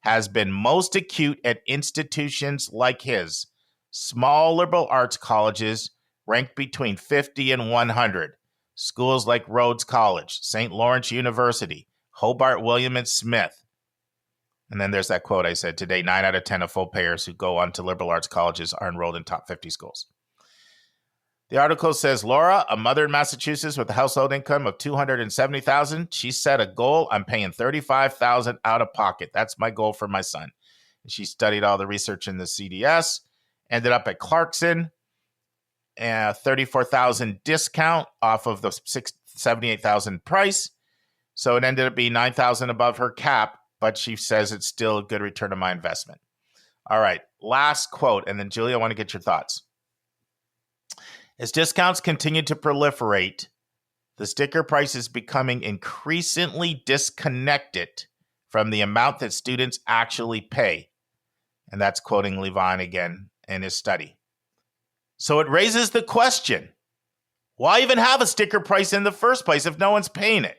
has been most acute at institutions like his, small liberal arts colleges ranked between 50 and 100. Schools like Rhodes College, St. Lawrence University, Hobart William and Smith. And then there's that quote I said today, 9 out of 10 of full payers who go on to liberal arts colleges are enrolled in top 50 schools. The article says, Laura, a mother in Massachusetts with a household income of $270,000, she set a goal. I'm paying $35,000 out of pocket. That's my goal for my son. She studied all the research in the CDS, ended up at Clarkson, $34,000 discount off of the $78,000 price. So it ended up being $9,000 above her cap, but she says it's still a good return on my investment. All right, last quote, and then Julia, I want to get your thoughts. As discounts continue to proliferate, the sticker price is becoming increasingly disconnected from the amount that students actually pay. And that's quoting Levine again in his study. So it raises the question, why even have a sticker price in the first place if no one's paying it?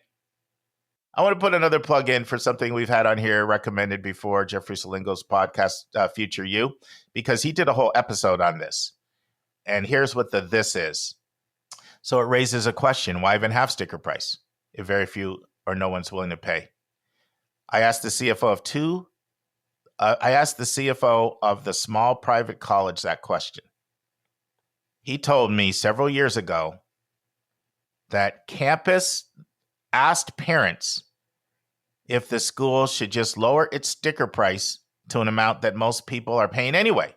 I want to put another plug in for something we've had on here recommended before, Jeffrey Selingo's podcast, Future You, because he did a whole episode on this. And here's what this is. So it raises a question, why even have sticker price if very few or no one's willing to pay? I asked the CFO of the small private college that question. He told me several years ago that campus asked parents if the school should just lower its sticker price to an amount that most people are paying anyway?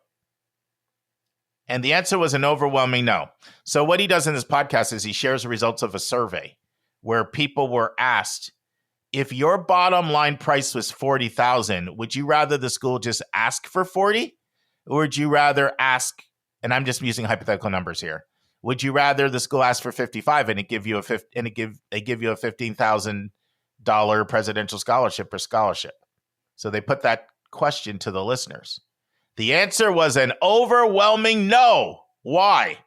And the answer was an overwhelming no. So what he does in this podcast is he shares the results of a survey where people were asked, if your bottom line price was $40,000, would you rather the school just ask for 40, or would you rather ask, and I'm just using hypothetical numbers here, would you rather the school ask for 55 and it give you a $15,000 presidential scholarship or scholarship? So they put that question to the listeners. The answer was an overwhelming no. Why?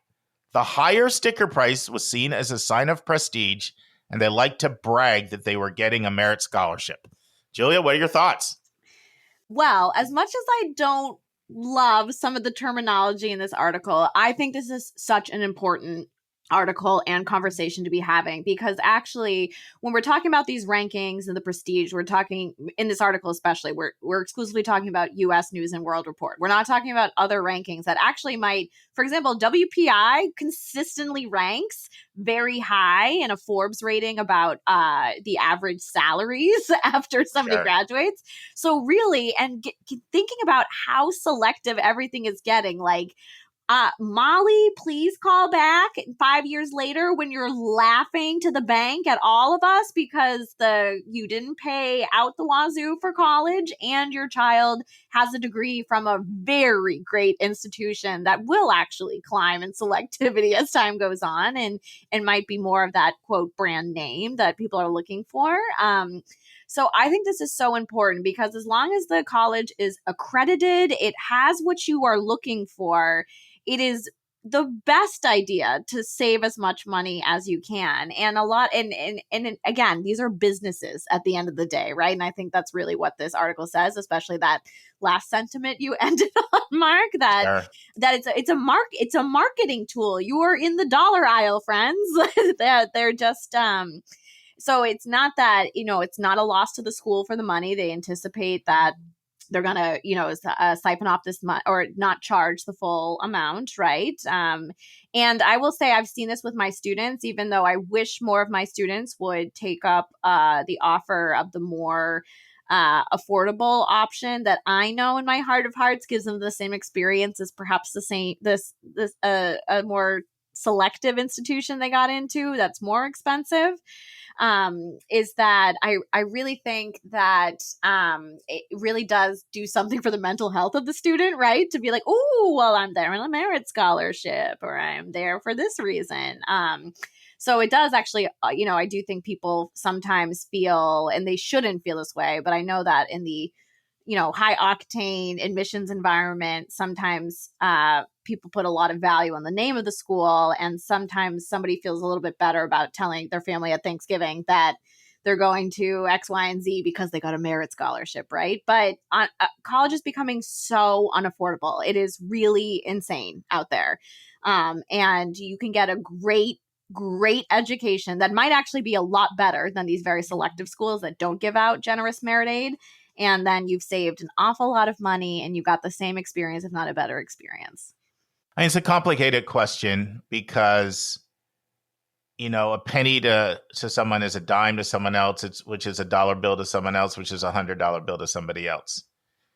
The higher sticker price was seen as a sign of prestige, and they liked to brag that they were getting a merit scholarship. Julia, what are your thoughts? Well, as much as I don't love some of the terminology in this article, I think this is such an important article and conversation to be having, because actually when we're talking about these rankings and the prestige, we're talking in this article, especially we're exclusively talking about US News and World Report. We're not talking about other rankings that actually might, for example, WPI consistently ranks very high in a Forbes rating about the average salaries after somebody graduates. So really, and thinking about how selective everything is getting, like, Molly, please call back 5 years later when you're laughing to the bank at all of us because you didn't pay out the wazoo for college and your child has a degree from a very great institution that will actually climb in selectivity as time goes on and might be more of that quote brand name that people are looking for. So I think this is so important because as long as the college is accredited, it has what you are looking for, it is the best idea to save as much money as you can. And and again, these are businesses at the end of the day, right? And I think that's really what this article says, especially that last sentiment you ended on, Mark, that it's a marketing tool. You are in the dollar aisle, friends. They're just so it's not that, it's not a loss to the school for the money. They anticipate that they're going to, siphon off this money or not charge the full amount, right? And I will say I've seen this with my students, even though I wish more of my students would take up the offer of the more affordable option that I know in my heart of hearts gives them the same experience as perhaps a more selective institution they got into that's more expensive. Is that I really think that it really does do something for the mental health of the student, right? To be like, oh, well, I'm there on a merit scholarship or I'm there for this reason. So it does actually, I do think people sometimes feel, and they shouldn't feel this way, but I know that in the high octane admissions environment, sometimes people put a lot of value on the name of the school. And sometimes somebody feels a little bit better about telling their family at Thanksgiving that they're going to X, Y, and Z because they got a merit scholarship, right? But college is becoming so unaffordable. It is really insane out there. And you can get a great education that might actually be a lot better than these very selective schools that don't give out generous merit aid. And then you've saved an awful lot of money and you got the same experience, if not a better experience. It's a complicated question because, a penny to someone is a dime to someone else, which is a dollar bill to someone else, which is $100 bill to somebody else.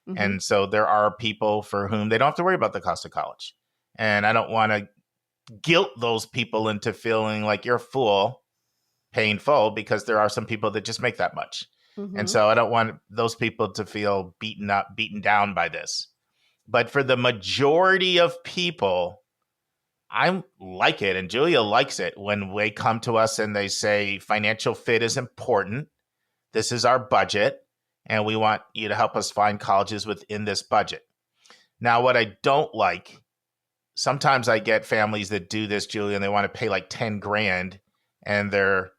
Mm-hmm. And so there are people for whom they don't have to worry about the cost of college. And I don't want to guilt those people into feeling like you're a fool paying full, because there are some people that just make that much. Mm-hmm. And so I don't want those people to feel beaten down by this. But for the majority of people, I like it, and Julia likes it, when they come to us and they say financial fit is important. This is our budget, and we want you to help us find colleges within this budget. Now, what I don't like, sometimes I get families that do this, Julia, and they want to pay like $10,000, and they're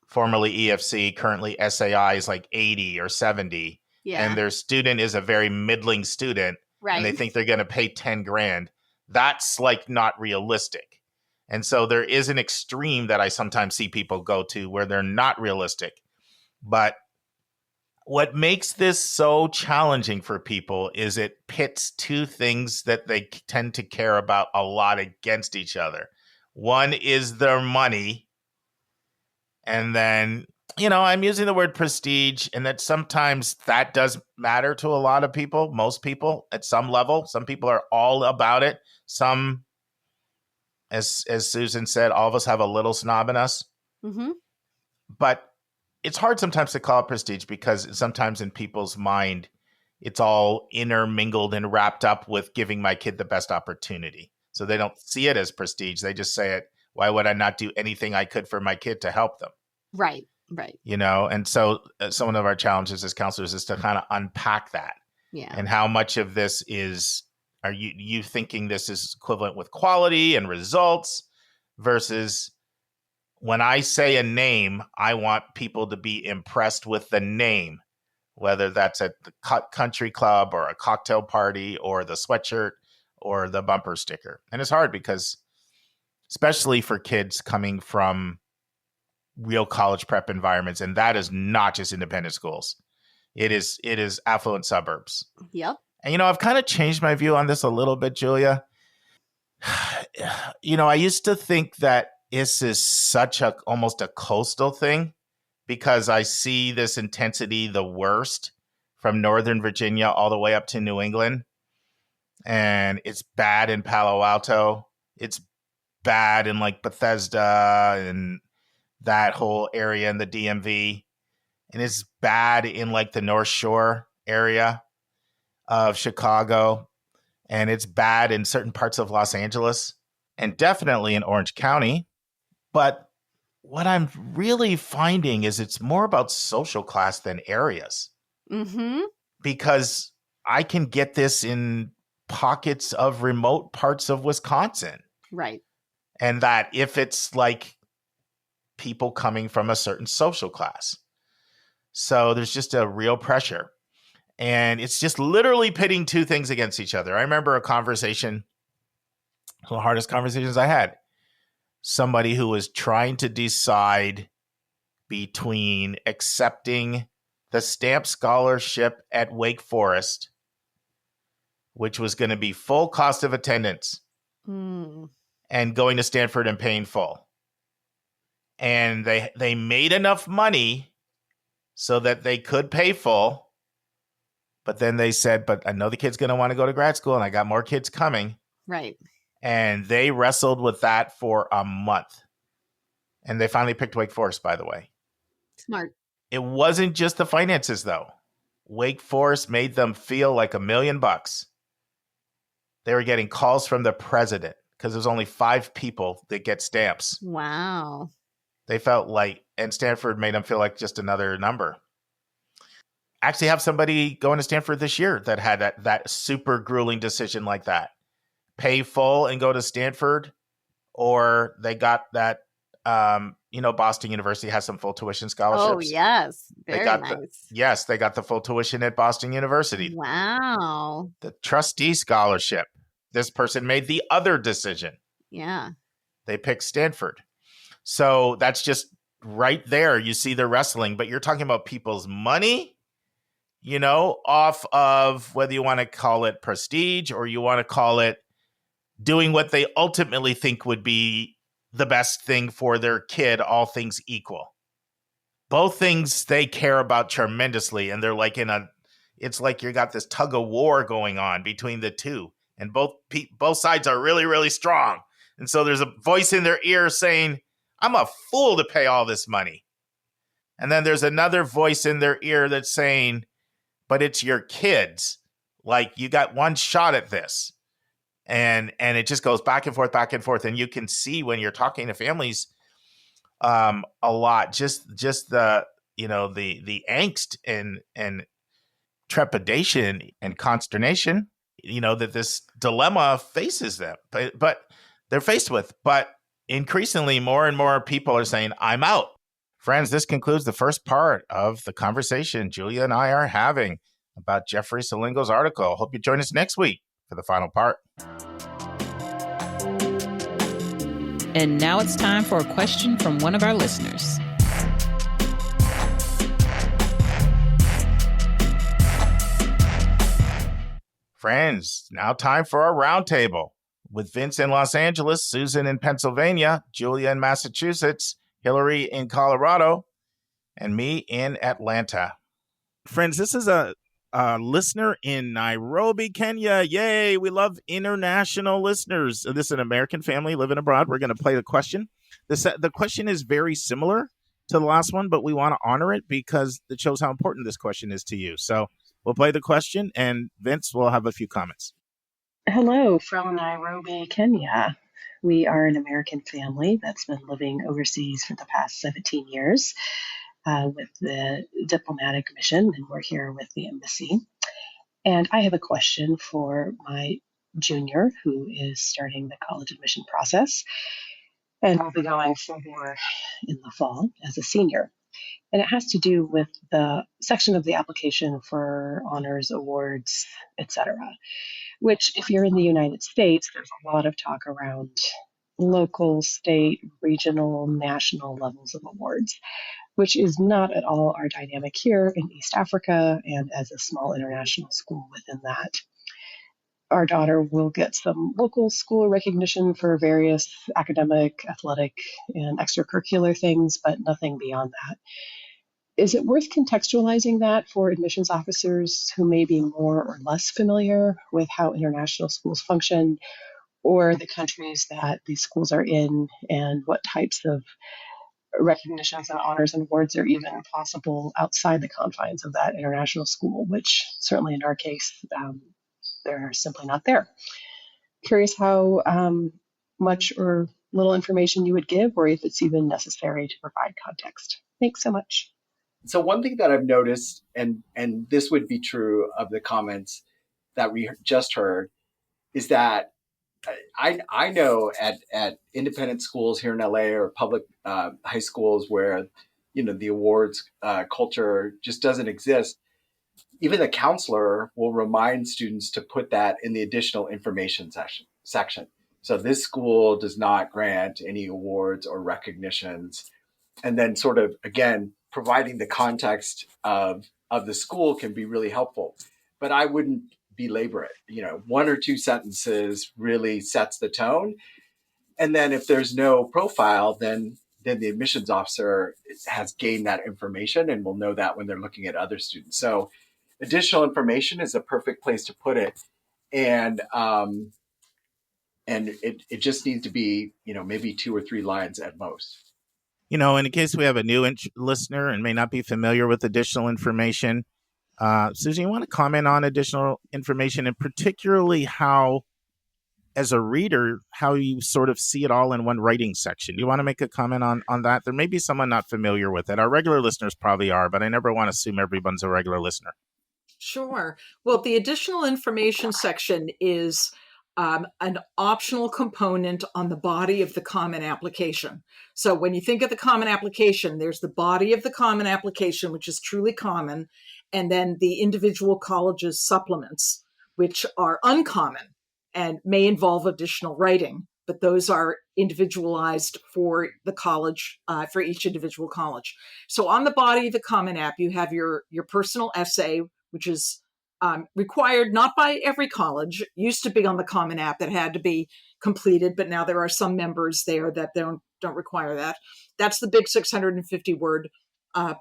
formerly EFC, currently SAI is like 80 or 70. Yeah. And their student is a very middling student. Right. And they think they're going to pay $10,000. That's like not realistic. And so there is an extreme that I sometimes see people go to where they're not realistic. But what makes this so challenging for people is it pits two things that they tend to care about a lot against each other. One is their money. And then I'm using the word prestige, and that sometimes that does matter to a lot of people, most people at some level. Some people are all about it. Some, as Susan said, all of us have a little snob in us. Mm-hmm. But it's hard sometimes to call it prestige because sometimes in people's mind, it's all intermingled and wrapped up with giving my kid the best opportunity. So they don't see it as prestige. They just say it, why would I not do anything I could for my kid to help them? Right. And so some of our challenges as counselors is to kind of unpack that. Yeah. And how much of this are you thinking this is equivalent with quality and results versus when I say a name, I want people to be impressed with the name, whether that's at the country club or a cocktail party or the sweatshirt or the bumper sticker. And it's hard because, especially for kids coming from real college prep environments, and that is not just independent schools. It is affluent suburbs. Yep. And, I've kind of changed my view on this a little bit, Julia. I used to think that this is such almost a coastal thing because I see this intensity the worst from Northern Virginia all the way up to New England. And it's bad in Palo Alto. It's bad in like Bethesda and that whole area in the DMV. And it's bad in like the North Shore area of Chicago. And it's bad in certain parts of Los Angeles and definitely in Orange County. But what I'm really finding is it's more about social class than areas. Mm-hmm. Because I can get this in pockets of remote parts of Wisconsin. Right. And that if it's like people coming from a certain social class. So there's just a real pressure. And it's just literally pitting two things against each other. I remember a conversation, one of the hardest conversations I had. Somebody who was trying to decide between accepting the stamp scholarship at Wake Forest, which was going to be full cost of attendance, and going to Stanford and paying full. And they made enough money so that they could pay full. But then they said, but I know the kid's going to want to go to grad school and I got more kids coming. Right. And they wrestled with that for a month. And they finally picked Wake Forest, by the way. Smart. It wasn't just the finances, though. Wake Forest made them feel like $1 million. They were getting calls from the president because there's only 5 people that get stamps. Wow. They felt like, and Stanford made them feel like just another number. Actually have somebody going to Stanford this year that had that super grueling decision like that. Pay full and go to Stanford, or they got that, Boston University has some full tuition scholarships. Oh, yes. Very nice. They got the full tuition at Boston University. Wow. The trustee scholarship. This person made the other decision. Yeah. They picked Stanford. So that's just right there. You see the wrestling, but you're talking about people's money, off of whether you want to call it prestige or you want to call it doing what they ultimately think would be the best thing for their kid, all things equal. Both things they care about tremendously. And they're like it's like you got this tug of war going on between the two. And both sides are really, really strong. And so there's a voice in their ear saying, I'm a fool to pay all this money. And then there's another voice in their ear that's saying, but it's your kids. Like, you got one shot at this. And it just goes back and forth, back and forth. And you can see when you're talking to families a lot, just the angst and trepidation and consternation, that this dilemma faces them, but they're faced with. But increasingly, more and more people are saying, I'm out. Friends, this concludes the first part of the conversation Julia and I are having about Jeffrey Selingo's article. Hope you join us next week for the final part. And now it's time for a question from one of our listeners. Friends, now time for our roundtable with Vince in Los Angeles, Susan in Pennsylvania, Julia in Massachusetts, Hillary in Colorado, and me in Atlanta. Friends, this is a listener in Narobi, Kenya. Yay, we love international listeners. This is an American family living abroad. We're going to play the question. The question is very similar to the last one, but we want to honor it because it shows how important this question is to you. So we'll play the question, and Vince will have a few comments. Hello from Narobi, Kenya. We are an American family that's been living overseas for the past 17 years with the diplomatic mission, and we're here with the embassy. And I have a question for my junior who is starting the college admission process and will be going for more in the fall as a senior. And it has to do with the section of the application for honors, awards, etc., which if you're in the United States, there's a lot of talk around local, state, regional, national levels of awards, which is not at all our dynamic here in East Africa and as a small international school within that. Our daughter will get some local school recognition for various academic, athletic, and extracurricular things, but nothing beyond that. Is it worth contextualizing that for admissions officers who may be more or less familiar with how international schools function or the countries that these schools are in and what types of recognitions and honors and awards are even possible outside the confines of that international school, which certainly in our case, they're simply not there. Curious how much or little information you would give, or if it's even necessary to provide context. Thanks so much. So one thing that I've noticed, and this would be true of the comments that we just heard, is that I know at independent schools here in LA or public high schools where, the awards culture just doesn't exist, even the counselor will remind students to put that in the additional information section. So this school does not grant any awards or recognitions. And then sort of, again, providing the context of the school can be really helpful. But I wouldn't belabor it. One or two sentences really sets the tone. And then if there's no profile, then the admissions officer has gained that information and will know that when they're looking at other students. So additional information is a perfect place to put it. And it just needs to be, maybe 2 or 3 lines at most. In case we have a new listener and may not be familiar with additional information, Susan, you want to comment on additional information and particularly how, as a reader, how you sort of see it all in one writing section? Do you want to make a comment on that? There may be someone not familiar with it. Our regular listeners probably are, but I never want to assume everyone's a regular listener. Sure. Well, the additional information section is an optional component on the body of the common application. So when you think of the common application, there's the body of the common application, which is truly common, and then the individual college's supplements, which are uncommon and may involve additional writing, but those are individualized for the college, for each individual college. So on the body of the common app, you have your personal essay, which is required not by every college. It used to be on the Common App that had to be completed, but now there are some members there that don't require that. That's the big 650-word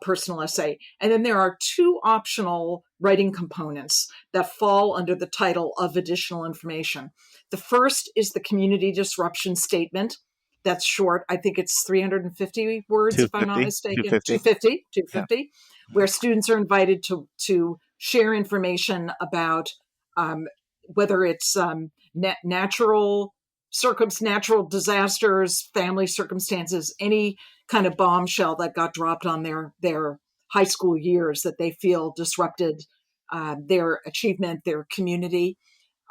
personal essay. And then there are 2 optional writing components that fall under the title of additional information. The first is the community disruption statement. That's short. I think it's 350 words, if I'm not mistaken. 250, yeah. Where students are invited to share information about whether it's natural disasters, family circumstances, any kind of bombshell that got dropped on their high school years that they feel disrupted their achievement, their community.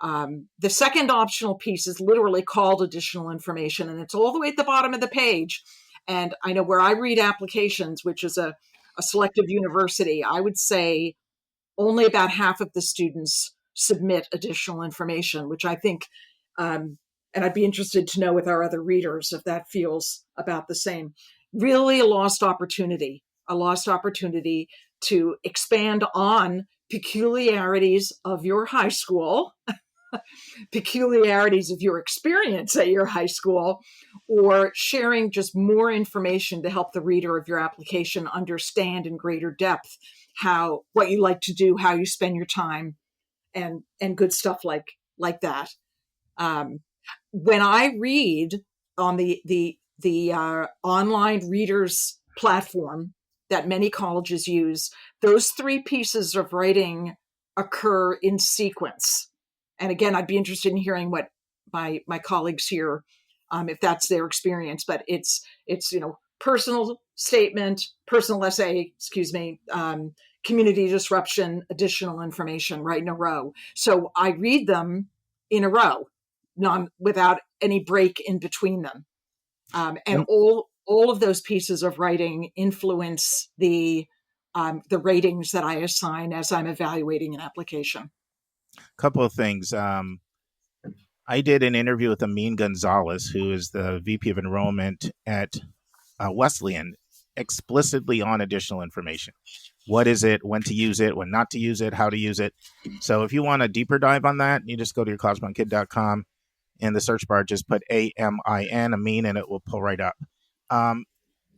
The second optional piece is literally called additional information, and it's all the way at the bottom of the page. And I know where I read applications, which is a selective university, I would say only about half of the students submit additional information, which I think, and I'd be interested to know with our other readers if that feels about the same. Really a lost opportunity to expand on peculiarities of your high school peculiarities of your experience at your high school, or sharing just more information to help the reader of your application understand in greater depth what you like to do, how you spend your time, and good stuff like that. When I read on the online readers platform that many colleges use, those three pieces of writing occur in sequence. And again, I'd be interested in hearing what my colleagues here, if that's their experience. But it's personal statement, personal essay, community disruption, additional information, right in a row. So I read them in a row, without any break in between them. And all of those pieces of writing influence the ratings that I assign as I'm evaluating an application. Couple of things. I did an interview with Amin Gonzalez, who is the VP of Enrollment at Wesleyan, explicitly on additional information. What is it, when to use it, when not to use it, how to use it. So if you want a deeper dive on that, you just go to yourcosmokid.com. In the search bar, just put AMIN, Amin, and it will pull right up.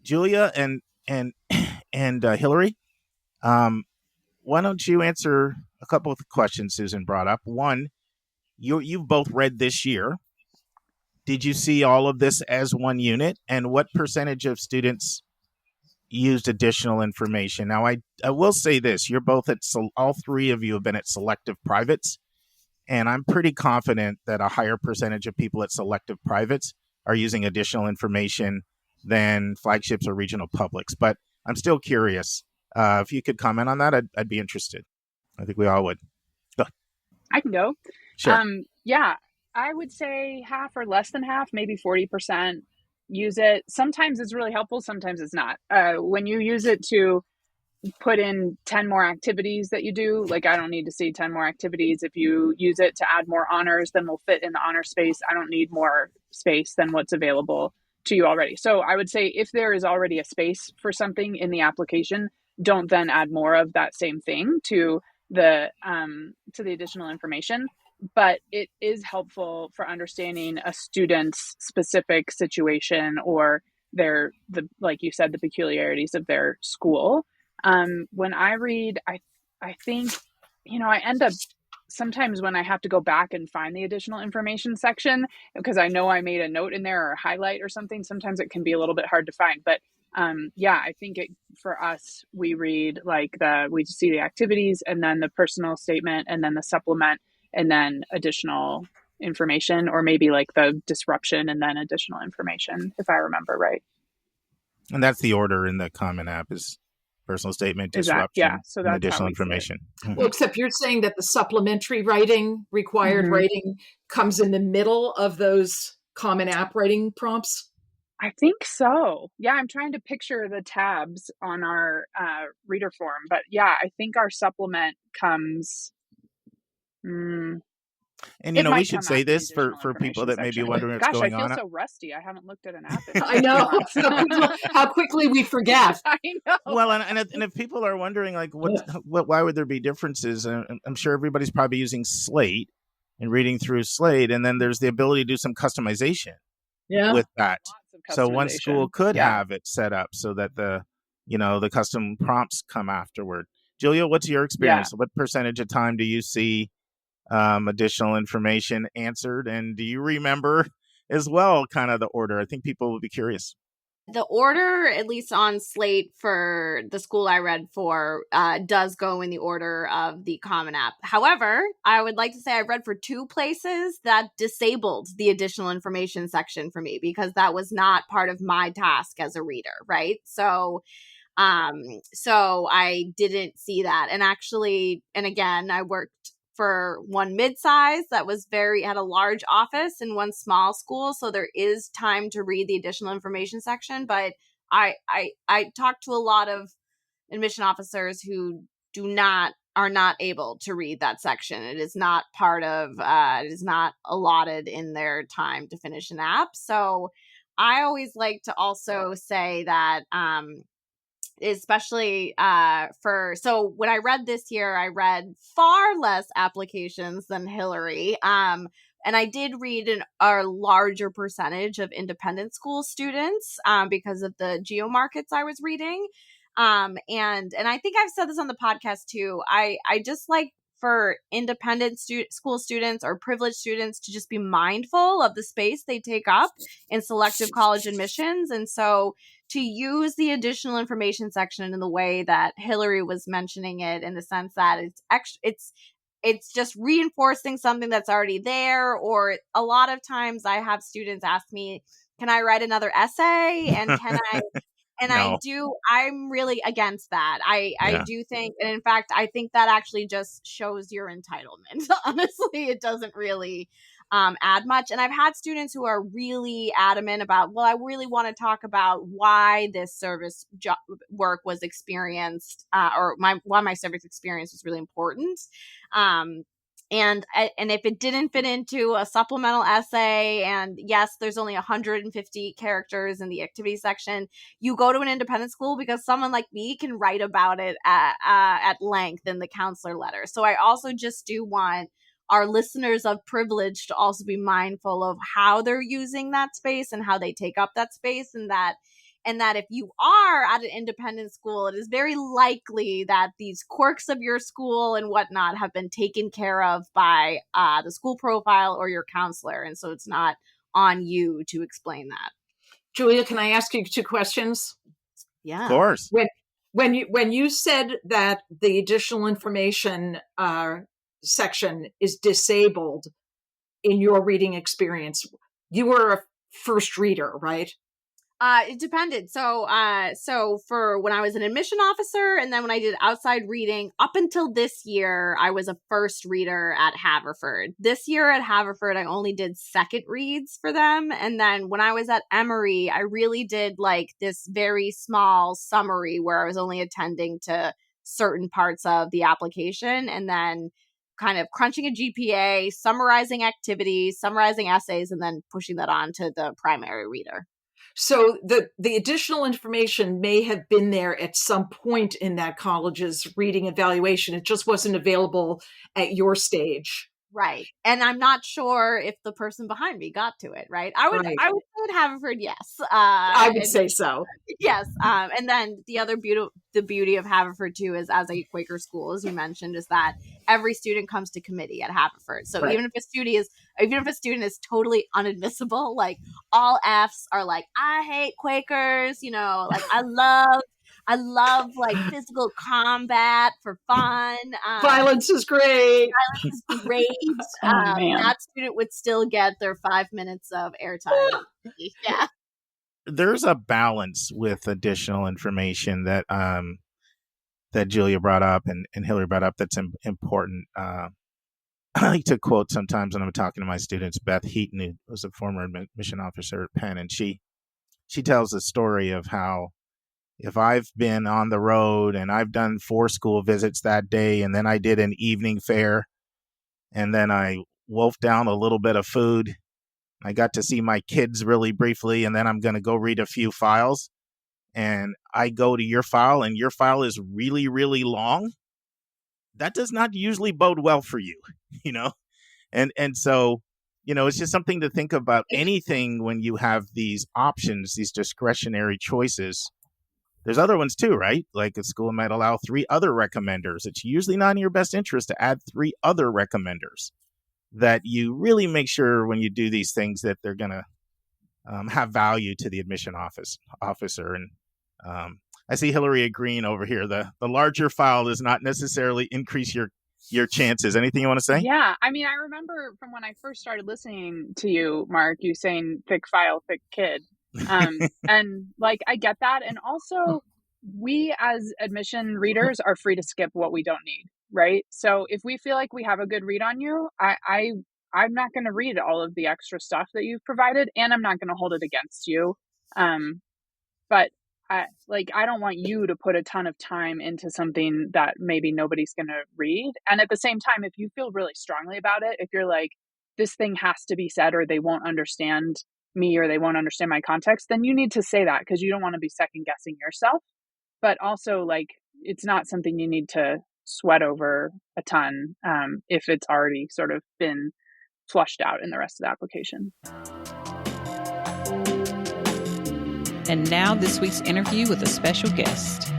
Julia and Hillary, why don't you answer a couple of questions Susan brought up? One, you've both read this year. Did you see all of this as one unit? And what percentage of students used additional information? Now, I will say this. You're both all three of you have been at selective privates. And I'm pretty confident that a higher percentage of people at selective privates are using additional information than flagships or regional publics. But I'm still curious. If you could comment on that, I'd be interested. I think we all would. Go. I can go. Sure. Yeah, I would say half or less than half, maybe 40% use it. Sometimes it's really helpful. Sometimes it's not. When you use it to put in 10 more activities that you do, like I don't need to see 10 more activities. If you use it to add more honors than will fit in the honor space, I don't need more space than what's available to you already. So I would say if there is already a space for something in the application, don't then add more of that same thing to the additional information. But it is helpful for understanding a student's specific situation or like you said, the peculiarities of their school. When I read, I think, I end up sometimes when I have to go back and find the additional information section, because I know I made a note in there or a highlight or something, sometimes it can be a little bit hard to find. But I think for us, we read we see the activities and then the personal statement and then the supplement and then additional information, or maybe like the disruption and then additional information, if I remember right. And that's the order in the Common App is personal statement, disruption, so and additional information. Well, except you're saying that the supplementary writing, required writing, comes in the middle of those Common App writing prompts? I think so. Yeah, I'm trying to picture the tabs on our reader form. But yeah, I think our supplement comes... And, we should say this for people that may be wondering what's going on. Gosh, I feel so rusty. I haven't looked at an app. I know. How quickly we forget. I know. Well, and if people are wondering, why would there be differences? I'm sure everybody's probably using Slate and reading through Slate. And then there's the ability to do some customization with that. So one school could have it set up so that the custom prompts come afterward. Julia, what's your experience? What percentage of time do you see additional information answered, and do you remember as well kind of the order? I think people will be curious. The order, at least on Slate for the school I read for, does go in the order of the Common App. However, I would like to say I read for two places that disabled the additional information section for me because that was not part of my task as a reader, right? So I didn't see that. And actually, and again, I worked for one mid-size that was had a large office in one small school. So there is time to read the additional information section. But I talked to a lot of admission officers who are not able to read that section. It is not it is not allotted in their time to finish an app. So I always like to also say that, especially so when I read this year, I read far less applications than Hillary. And I did read a larger percentage of independent school students because of the geo markets I was reading. And I think I've said this on the podcast too. I just like for independent school students or privileged students to just be mindful of the space they take up in selective college admissions. And so to use the additional information section in the way that Hillary was mentioning it, in the sense that it's just reinforcing something that's already there. Or a lot of times I have students ask me, can I write another essay? And can I and No. I'm really against that. I do think, and in fact, I think that actually just shows your entitlement. Honestly, it doesn't really add much. And I've had students who are really adamant about, well, I really want to talk about why this service work was experienced, why my service experience was really important. And if it didn't fit into a supplemental essay, and yes, there's only 150 characters in the activity section, you go to an independent school because someone like me can write about it at length in the counselor letter. So I also just do want our listeners of privilege to also be mindful of how they're using that space and how they take up that space, and that if you are at an independent school, it is very likely that these quirks of your school and whatnot have been taken care of by the school profile or your counselor. And so it's not on you to explain that. Julia, can I ask you 2 questions? Yeah. Of course. When you said that the additional information section is disabled in your reading experience, you were a first reader, right? It depended. So for when I was an admission officer, and then when I did outside reading, up until this year, I was a first reader at Haverford. This year at Haverford, I only did second reads for them. And then when I was at Emory, I really did like this very small summary where I was only attending to certain parts of the application, and then kind of crunching a GPA, summarizing activities, summarizing essays, and then pushing that on to the primary reader. So the additional information may have been there at some point in that college's reading evaluation. It just wasn't available at your stage. Right. And I'm not sure if the person behind me got to it, right? I would say at Haverford, yes. I would say so. Yes. And then the beauty of Haverford too is, as a Quaker school, as you mentioned, is that every student comes to committee at Haverford. So even if a student is totally unadmissible, like all Fs are like, I hate Quakers, like I love like physical combat for fun. Violence is great. That student would still get their 5 minutes of airtime. Yeah. There's a balance with additional information that Julia brought up and Hillary brought up that's important. I like to quote sometimes when I'm talking to my students, Beth Heaton, who was a former admission officer at Penn, and she tells the story of how if I've been on the road and I've done 4 school visits that day, and then I did an evening fair, and then I wolfed down a little bit of food, I got to see my kids really briefly, and then I'm going to go read a few files, and I go to your file and your file is really, really long, that does not usually bode well for you, And so, it's just something to think about. Anything when you have these options, these discretionary choices, there's other ones too, right? Like a school might allow 3 other recommenders. It's usually not in your best interest to add 3 other recommenders. That you really make sure when you do these things that they're going to have value to the admission officer. And I see Hillary agreeing over here. The larger file does not necessarily increase your chances. Anything you want to say? Yeah. I mean, I remember from when I first started listening to you, Mark, you saying thick file, thick kid. And like, I get that. And also we as admission readers are free to skip what we don't need. Right. So if we feel like we have a good read on you, I'm not going to read all of the extra stuff that you've provided, and I'm not going to hold it against you. But I don't want you to put a ton of time into something that maybe nobody's going to read. And at the same time, if you feel really strongly about it, if you're like, this thing has to be said or they won't understand me or they won't understand my context, then you need to say that, because you don't want to be second guessing yourself. but also like it's not something you need to sweat over a ton if it's already sort of been flushed out in the rest of the application. And now this week's interview with a special guest.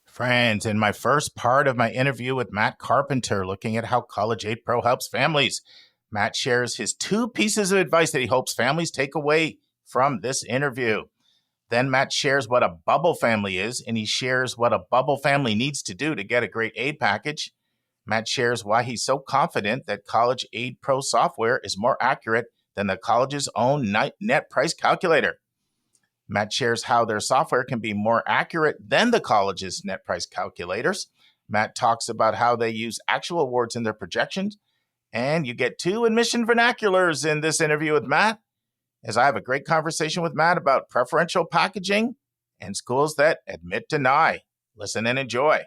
Friends, in my first part of my interview with Matt Carpenter, looking at how College Aid Pro helps families, Matt shares his 2 pieces of advice that he hopes families take away from this interview. Then Matt shares what a bubble family is, and he shares what a bubble family needs to do to get a great aid package. Matt shares why he's so confident that College Aid Pro software is more accurate than the college's own net price calculator. Matt shares how their software can be more accurate than the college's net price calculators. Matt talks about how they use actual awards in their projections. And you get 2 admission vernaculars in this interview with Matt, as I have a great conversation with Matt about preferential packaging and schools that admit deny. Listen and enjoy.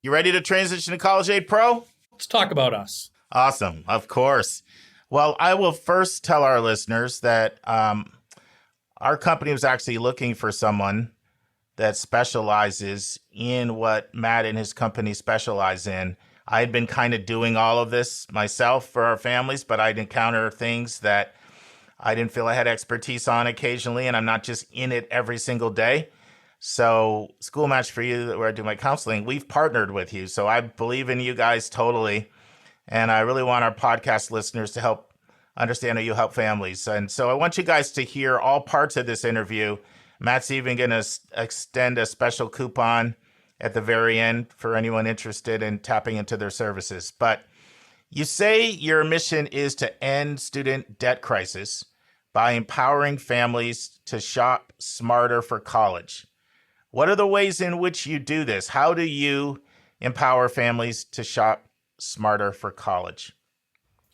You ready to transition to College Aid Pro? Let's talk about us. Awesome. Of course. Well, I will first tell our listeners that our company was actually looking for someone that specializes in what Matt and his company specialize in. I had been kind of doing all of this myself for our families, but I'd encounter things that I didn't feel I had expertise on occasionally, and I'm not just in it every single day. So School Match for You, where I do my counseling, we've partnered with you. So I believe in you guys totally. And I really want our podcast listeners to help understand how you help families. And so I want you guys to hear all parts of this interview. Matt's even going to extend a special coupon at the very end for anyone interested in tapping into their services. But you say your mission is to end student debt crisis by empowering families to shop smarter for college. What are the ways in which you do this? How do you empower families to shop smarter for college?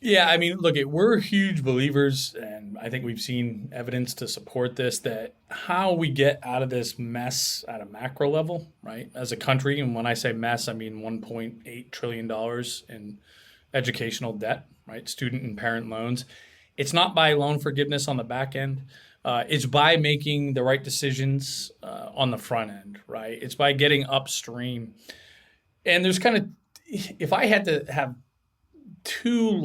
Yeah, I mean, look, we're huge believers, and I think we've seen evidence to support this, that how we get out of this mess at a macro level, right, as a country, and when I say mess, I mean $1.8 trillion in educational debt, right, student and parent loans. It's not by loan forgiveness on the back end. It's by making the right decisions on the front end, right? It's by getting upstream. And there's kind of, if I had to have 2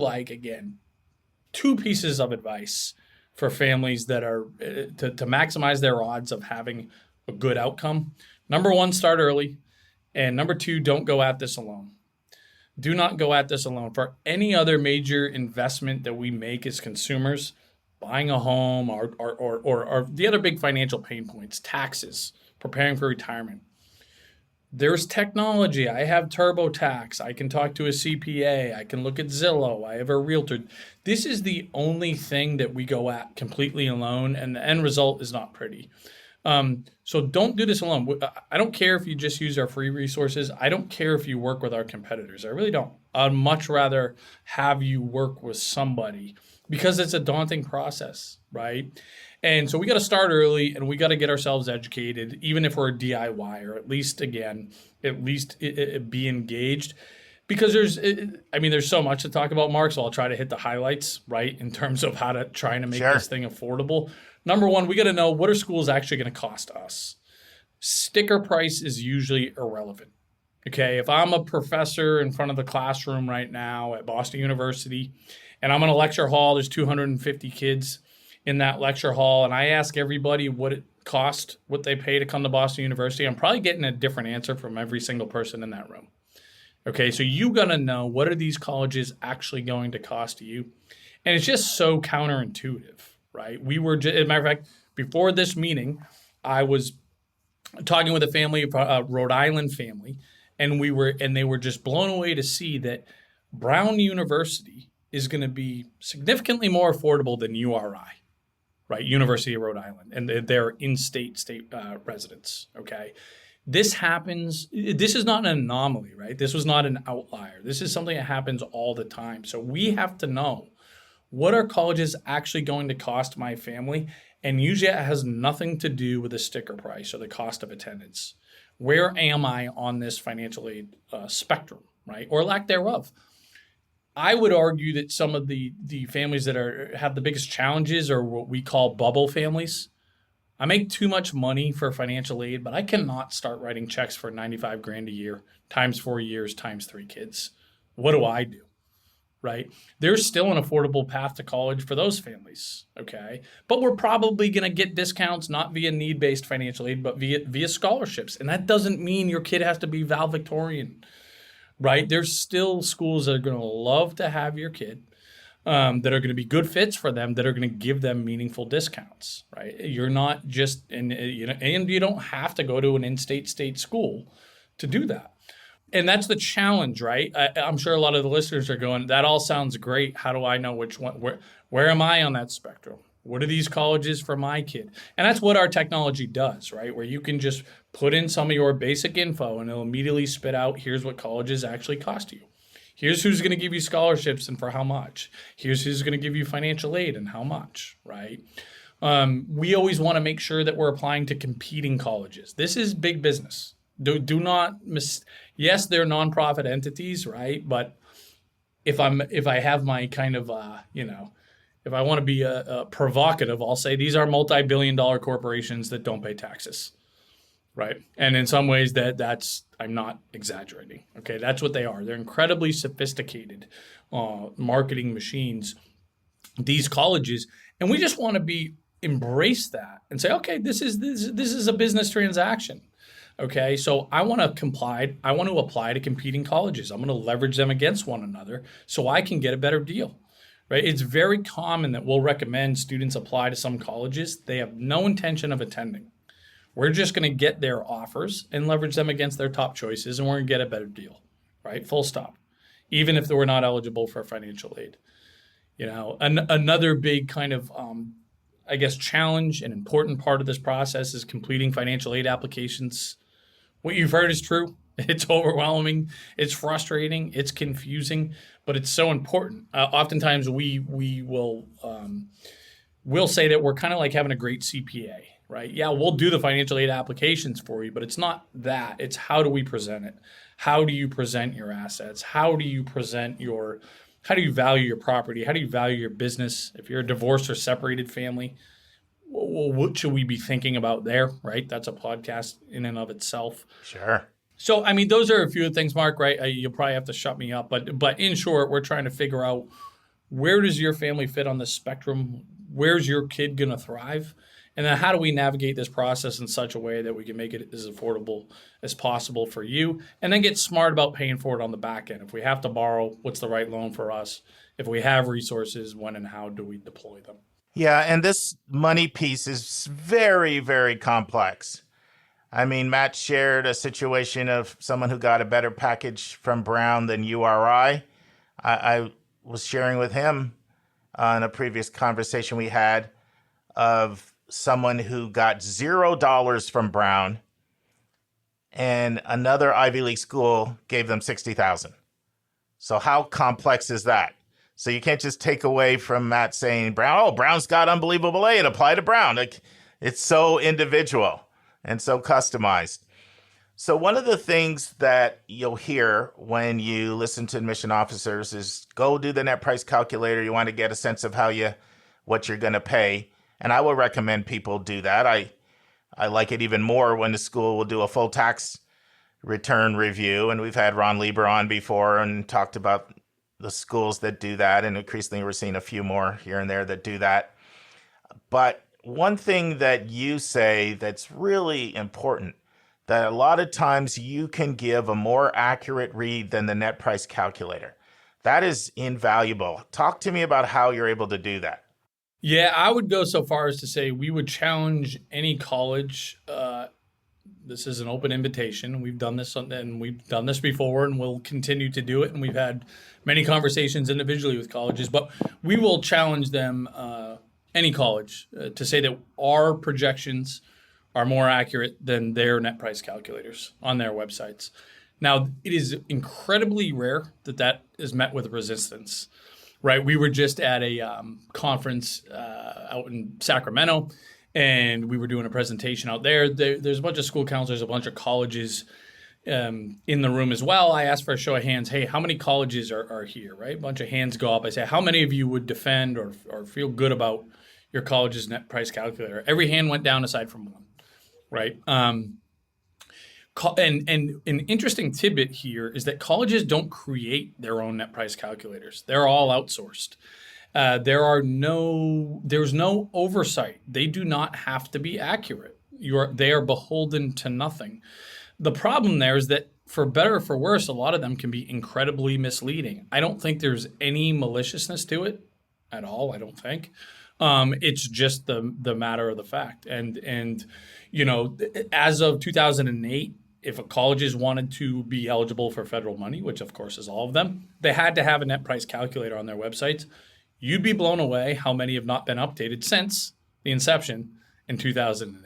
pieces of advice for families that are to maximize their odds of having a good outcome. Number 1, start early. And number 2, don't go at this alone. Do not go at this alone. For any other major investment that we make as consumers, buying a home or the other big financial pain points, taxes, preparing for retirement. There's technology. I have TurboTax. I can talk to a CPA. I can look at Zillow. I have a realtor. This is the only thing that we go at completely alone, and the end result is not pretty. So don't do this alone. I don't care if you just use our free resources. I don't care if you work with our competitors. I really don't. I'd much rather have you work with somebody because it's a daunting process, right? And so we got to start early, and we got to get ourselves educated, even if we're a DIY, or at least be engaged, because there's so much to talk about, Mark. So I'll try to hit the highlights, right, in terms of how to trying to make this thing affordable. Number 1, we got to know, what are schools actually going to cost us? Sticker price is usually irrelevant. Okay, if I'm a professor in front of the classroom right now at Boston University, and I'm in a lecture hall, there's 250 kids in that lecture hall, and I ask everybody what it cost, what they pay to come to Boston University, I'm probably getting a different answer from every single person in that room. Okay, so you got to know, what are these colleges actually going to cost you? And it's just so counterintuitive, right? We were, as a matter of fact, before this meeting, I was talking with a family, a Rhode Island family, and they were just blown away to see that Brown University is going to be significantly more affordable than URI, right? University of Rhode Island, and they're in-state residents, okay? This happens. This is not an anomaly, right? This was not an outlier. This is something that happens all the time. So we have to know, what are colleges actually going to cost my family? And usually it has nothing to do with the sticker price or the cost of attendance. Where am I on this financial aid spectrum, right? Or lack thereof? I would argue that some of the families that have the biggest challenges are what we call bubble families. I make too much money for financial aid, but I cannot start writing checks for 95 grand a year, times 4 years, times 3 kids. What do I do? Right? There's still an affordable path to college for those families. Okay. But we're probably going to get discounts, not via need-based financial aid, but via scholarships. And that doesn't mean your kid has to be valedictorian, right? There's still schools that are going to love to have your kid, that are going to be good fits for them, that are going to give them meaningful discounts, right? You're not just, and you don't have to go to an in-state state school to do that. And that's the challenge, right? I'm sure a lot of the listeners are going, that all sounds great. How do I know which one? Where am I on that spectrum? What are these colleges for my kid? And that's what our technology does, right? Where you can just put in some of your basic info and it'll immediately spit out, here's what colleges actually cost you. Here's who's going to give you scholarships and for how much. Here's who's going to give you financial aid and how much, right? We always want to make sure that we're applying to competing colleges. This is big business. Do not yes, they're nonprofit entities, right? But if I have my kind of if I want to be a provocative, I'll say these are multi-billion-dollar corporations that don't pay taxes, right? And in some ways that's I'm not exaggerating. Okay, that's what they are. They're incredibly sophisticated marketing machines, these colleges, and we just want to embrace that and say, okay, this is a business transaction. Okay, so I want to apply to competing colleges. I'm going to leverage them against one another so I can get a better deal, right? It's very common that we'll recommend students apply to some colleges they have no intention of attending. We're just going to get their offers and leverage them against their top choices, and we're going to get a better deal, right? Full stop. Even if we're not eligible for financial aid. Another big kind of challenge and important part of this process is completing financial aid applications. What you've heard is true. It's overwhelming. It's frustrating. It's confusing, but it's so important. Oftentimes we will we'll say that we're kind of like having a great CPA, right? Yeah, we'll do the financial aid applications for you, but it's not that. It's how do we present it? How do you present your assets? How do you value your property? How do you value your business? If you're a divorced or separated family, well, what should we be thinking about there, right? That's a podcast in and of itself. Sure. So, those are a few things, Mark, right? You'll probably have to shut me up. But in short, we're trying to figure out, where does your family fit on the spectrum? Where's your kid going to thrive? And then how do we navigate this process in such a way that we can make it as affordable as possible for you? And then get smart about paying for it on the back end. If we have to borrow, what's the right loan for us? If we have resources, when and how do we deploy them? Yeah, and this money piece is very, very complex. Matt shared a situation of someone who got a better package from Brown than URI. I was sharing with him on a previous conversation we had of someone who got $0 from Brown and another Ivy League school gave them $60,000. So how complex is that? So you can't just take away from Matt saying, Brown's got unbelievable aid, apply to Brown. It's so individual and so customized. So one of the things that you'll hear when you listen to admission officers is go do the net price calculator. You want to get a sense of what you're going to pay. And I will recommend people do that. I like it even more when the school will do a full tax return review. And we've had Ron Lieber on before and talked about the schools that do that. And increasingly, we're seeing a few more here and there that do that. But one thing that you say that's really important, that a lot of times you can give a more accurate read than the net price calculator. That is invaluable. Talk to me about how you're able to do that. Yeah, I would go so far as to say we would challenge any college. This is an open invitation. We've done this before, and we'll continue to do it. And we've had many conversations individually with colleges, but we will challenge them, any college, to say that our projections are more accurate than their net price calculators on their websites. Now, it is incredibly rare that is met with resistance. Right, we were just at a conference out in Sacramento, and we were doing a presentation out there. There's a bunch of school counselors, a bunch of colleges, in the room as well, I asked for a show of hands. Hey, how many colleges are here, right? A bunch of hands go up. I say, how many of you would defend or feel good about your college's net price calculator? Every hand went down aside from one, right? And an interesting tidbit here is that colleges don't create their own net price calculators. They're all outsourced. There's no oversight. They do not have to be accurate. They are beholden to nothing. The problem there is that for better or for worse, a lot of them can be incredibly misleading. I don't think there's any maliciousness to it at all. I don't think. It's just the matter of the fact. And as of 2008, if colleges wanted to be eligible for federal money, which of course is all of them, they had to have a net price calculator on their websites. You'd be blown away how many have not been updated since the inception in 2008.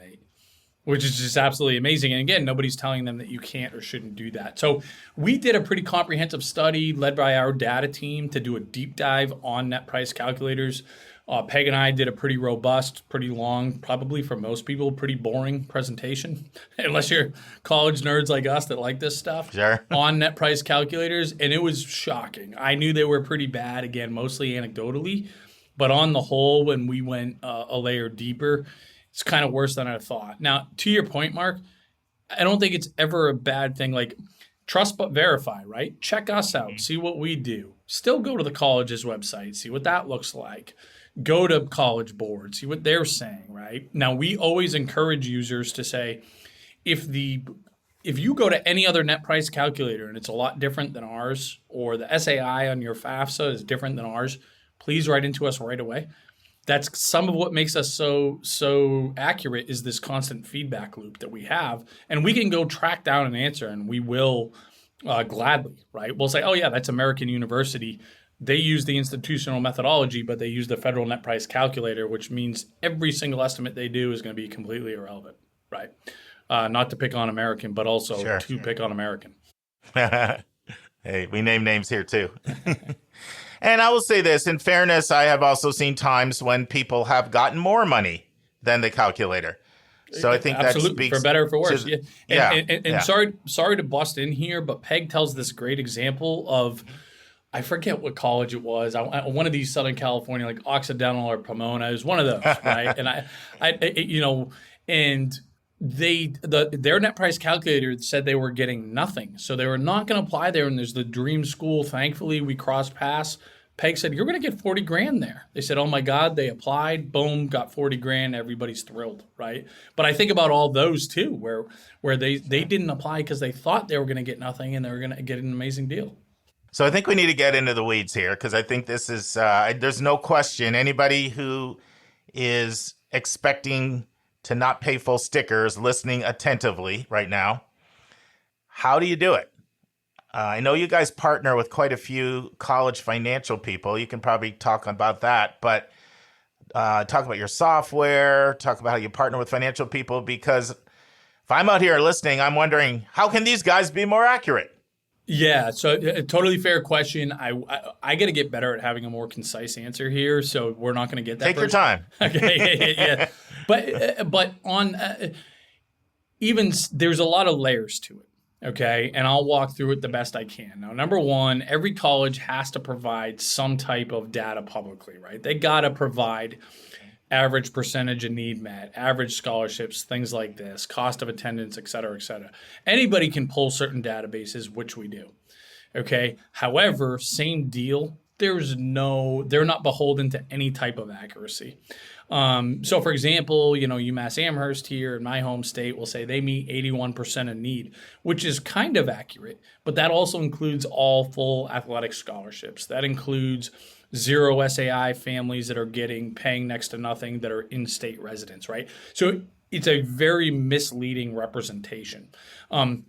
Which is just absolutely amazing. And again, nobody's telling them that you can't or shouldn't do that. So we did a pretty comprehensive study led by our data team to do a deep dive on net price calculators. Peg and I did a pretty robust, pretty long, probably for most people, pretty boring presentation, unless you're college nerds like us that like this stuff, sure. on net price calculators. And it was shocking. I knew they were pretty bad, again, mostly anecdotally. But on the whole, when we went a layer deeper, it's kind of worse than I thought. Now, to your point, Mark, I don't think it's ever a bad thing. Like, trust but verify, right? Check us out. See what we do. Still go to the college's website. See what that looks like. Go to College Board. See what they're saying, right? Now, we always encourage users to say, if you go to any other net price calculator and it's a lot different than ours, or the SAI on your FAFSA is different than ours, please write into us right away. That's some of what makes us so accurate is this constant feedback loop that we have. And we can go track down an answer, and we will gladly, right? We'll say, oh, yeah, that's American University. They use the institutional methodology, but they use the federal net price calculator, which means every single estimate they do is going to be completely irrelevant, right? Not to pick on American, but also to pick on American. Hey, we name names here too. And I will say this, in fairness, I have also seen times when people have gotten more money than the calculator. So I think absolutely, that speaks for better or for worse. Yeah. Sorry to bust in here, but Peg tells this great example of, I forget what college it was. One of these Southern California, like Occidental or Pomona, is one of those, right? And their net price calculator said they were getting nothing, so they were not going to apply there. And there's the dream school. Thankfully, we crossed paths. Peg said, "You're going to get 40 grand there." They said, "Oh my God!" They applied, boom, got 40 grand. Everybody's thrilled, right? But I think about all those too, where they didn't apply because they thought they were going to get nothing, and they were going to get an amazing deal. So I think we need to get into the weeds here, because I think this is there's no question anybody who is expecting to not pay full stickers listening attentively right now. How do you do it? I know you guys partner with quite a few college financial people. You can probably talk about that, but talk about your software, talk about how you partner with financial people, because if I'm out here listening, I'm wondering, how can these guys be more accurate? Yeah, so a totally fair question. I got to get better at having a more concise answer here, so we're not going to get that. Take your time. Okay, yeah. But on even there's a lot of layers to it. Okay, and I'll walk through it the best I can. Now, number one, every college has to provide some type of data publicly, right? They got to provide average percentage of need met, average scholarships, things like this, cost of attendance, et cetera, et cetera. Anybody can pull certain databases, which we do. Okay, however, same deal. They're not beholden to any type of accuracy. So, for example, UMass Amherst here in my home state will say they meet 81% of need, which is kind of accurate, but that also includes all full athletic scholarships. That includes 0 SAI families that are paying next to nothing that are in-state residents, right? So it's a very misleading representation.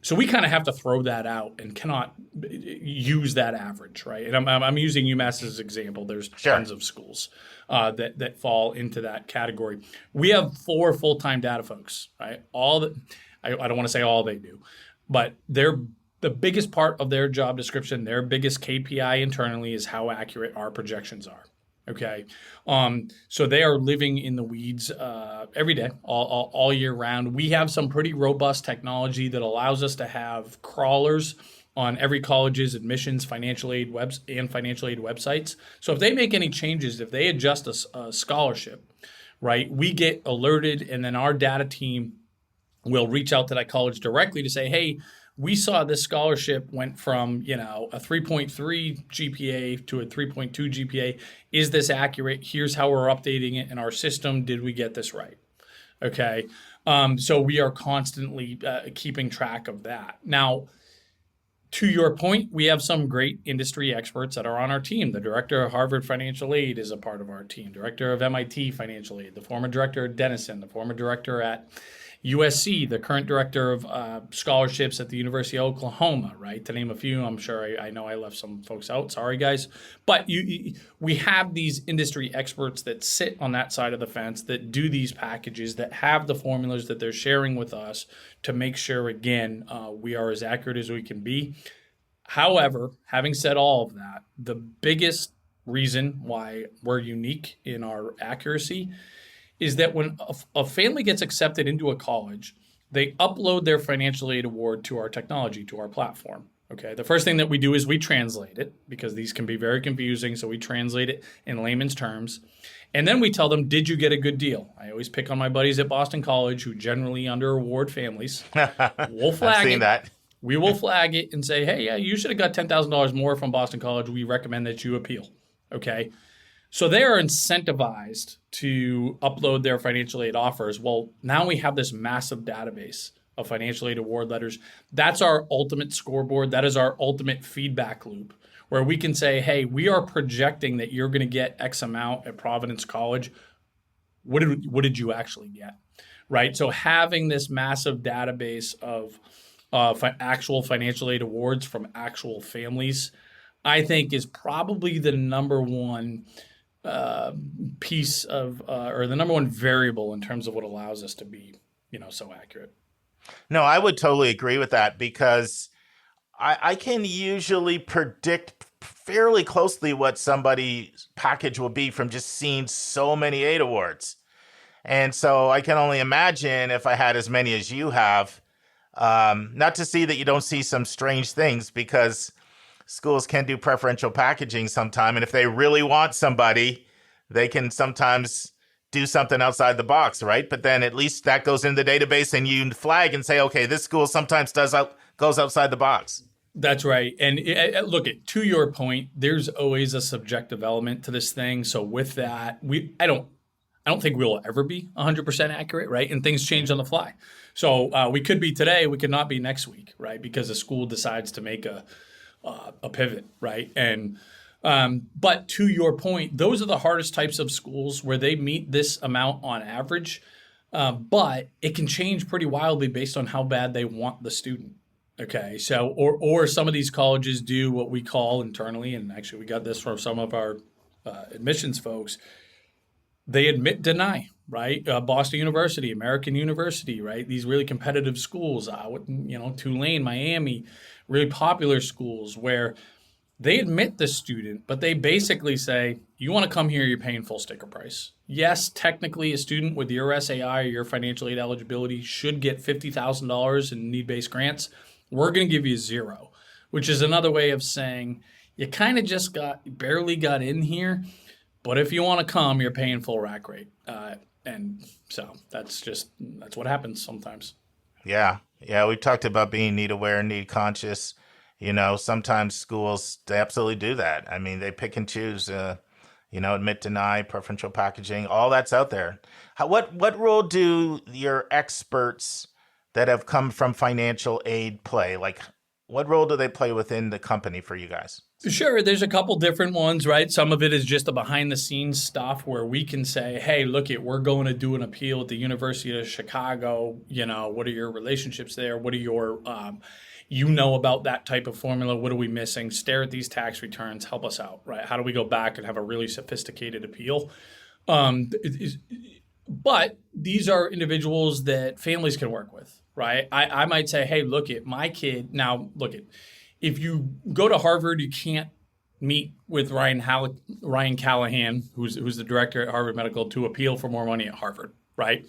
So we kind of have to throw that out and cannot use that average, right? And I'm using UMass as an example. There's tons of schools that fall into that category. We have 4 full-time data folks, right? I don't want to say all they do, but the biggest part of their job description, their biggest KPI internally is how accurate our projections are. Okay. So they are living in the weeds every day, all year round. We have some pretty robust technology that allows us to have crawlers on every college's admissions, financial aid websites. So if they make any changes, if they adjust a scholarship, right, we get alerted, and then our data team will reach out to that college directly to say, hey, we saw this scholarship went from, a 3.3 GPA to a 3.2 GPA. Is this accurate? Here's how we're updating it in our system. Did we get this right? Okay. So we are constantly keeping track of that. Now, to your point, we have some great industry experts that are on our team. The director of Harvard Financial Aid is a part of our team. Director of MIT Financial Aid, the former director at Denison, the former director at USC, the current director of scholarships at the University of Oklahoma, right? To name a few. I'm sure I know I left some folks out. Sorry, guys. But we have these industry experts that sit on that side of the fence, that do these packages, that have the formulas that they're sharing with us to make sure, again, we are as accurate as we can be. However, having said all of that, the biggest reason why we're unique in our accuracy is that when a family gets accepted into a college, they upload their financial aid award to our technology, to our platform. Okay. The first thing that we do is we translate it, because these can be very confusing. So we translate it in layman's terms. And then we tell them, did you get a good deal? I always pick on my buddies at Boston College, who generally under award families. We'll flag I've seen that. We will flag it and say, hey, yeah, you should have got $10,000 more from Boston College. We recommend that you appeal. Okay. So they are incentivized to upload their financial aid offers. Well, now we have this massive database of financial aid award letters. That's our ultimate scoreboard. That is our ultimate feedback loop, where we can say, hey, we are projecting that you're going to get X amount at Providence College. What did you actually get? Right? So having this massive database of actual financial aid awards from actual families, I think, is probably the number one piece of, or the number one variable in terms of what allows us to be, so accurate. No, I would totally agree with that, because I can usually predict fairly closely what somebody's package will be from just seeing so many aid awards. And so I can only imagine if I had as many as you have, not to see that you don't see some strange things, because schools can do preferential packaging sometime. And if they really want somebody, they can sometimes do something outside the box, right? But then at least that goes in the database, and you flag and say, okay, this school sometimes goes outside the box. That's right. And look, to your point, there's always a subjective element to this thing. So with that, I don't think we'll ever be 100% accurate, right? And things change on the fly. So we could be today, we could not be next week, right? Because a school decides to make a pivot, right? And but to your point, those are the hardest types of schools, where they meet this amount on average, but it can change pretty wildly based on how bad they want the student. Okay, so or some of these colleges do what we call internally, and actually we got this from some of our admissions folks. They admit deny, right? Boston University, American University, right? These really competitive schools, Tulane, Miami, really popular schools where they admit the student, but they basically say, you want to come here, you're paying full sticker price. Yes, technically a student with your SAI or your financial aid eligibility should get $50,000 in need-based grants. We're going to give you zero, which is another way of saying you kind of just barely got in here. But if you want to come, you're paying full rack rate. And so that's what happens sometimes. Yeah. We talked about being need aware, need conscious. Sometimes schools, they absolutely do that. I mean, they pick and choose, admit, deny, preferential packaging, all that's out there. What role do your experts that have come from financial aid play? Like, what role do they play within the company for you guys? Sure. There's a couple different ones, right? Some of it is just the behind the scenes stuff where we can say, hey, look, we're going to do an appeal at the University of Chicago. What are your relationships there? What are your, about that type of formula? What are we missing? Stare at these tax returns. Help us out, right? How do we go back and have a really sophisticated appeal? But these are individuals that families can work with, right? I might say, hey, look, my kid, now look, if you go to Harvard, you can't meet with Ryan Callahan, who's the director at Harvard Medical, to appeal for more money at Harvard, right?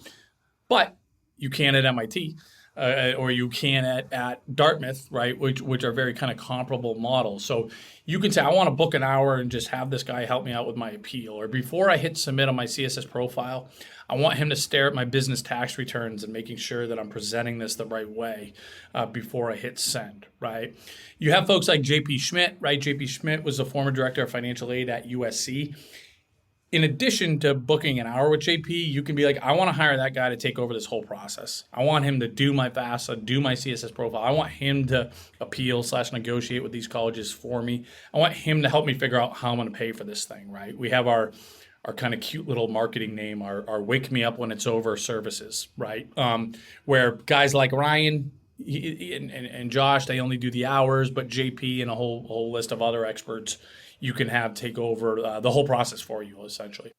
But you can at MIT, or you can at Dartmouth, right? Which are very kind of comparable models. So you can say, I want to book an hour and just have this guy help me out with my appeal. Or before I hit submit on my CSS profile, I want him to stare at my business tax returns and making sure that I'm presenting this the right way before I hit send, right? You have folks like JP Schmidt, right? JP Schmidt was the former director of financial aid at USC. In addition to booking an hour with JP, you can be like, I want to hire that guy to take over this whole process. I want him to do my FAFSA, do my CSS profile. I want him to appeal/negotiate with these colleges for me. I want him to help me figure out how I'm going to pay for this thing, right? We have our kind of cute little marketing name, our wake me up when it's over services, right? Where guys like Ryan and Josh, they only do the hours, but JP and a whole list of other experts you can have take over the whole process for you, essentially.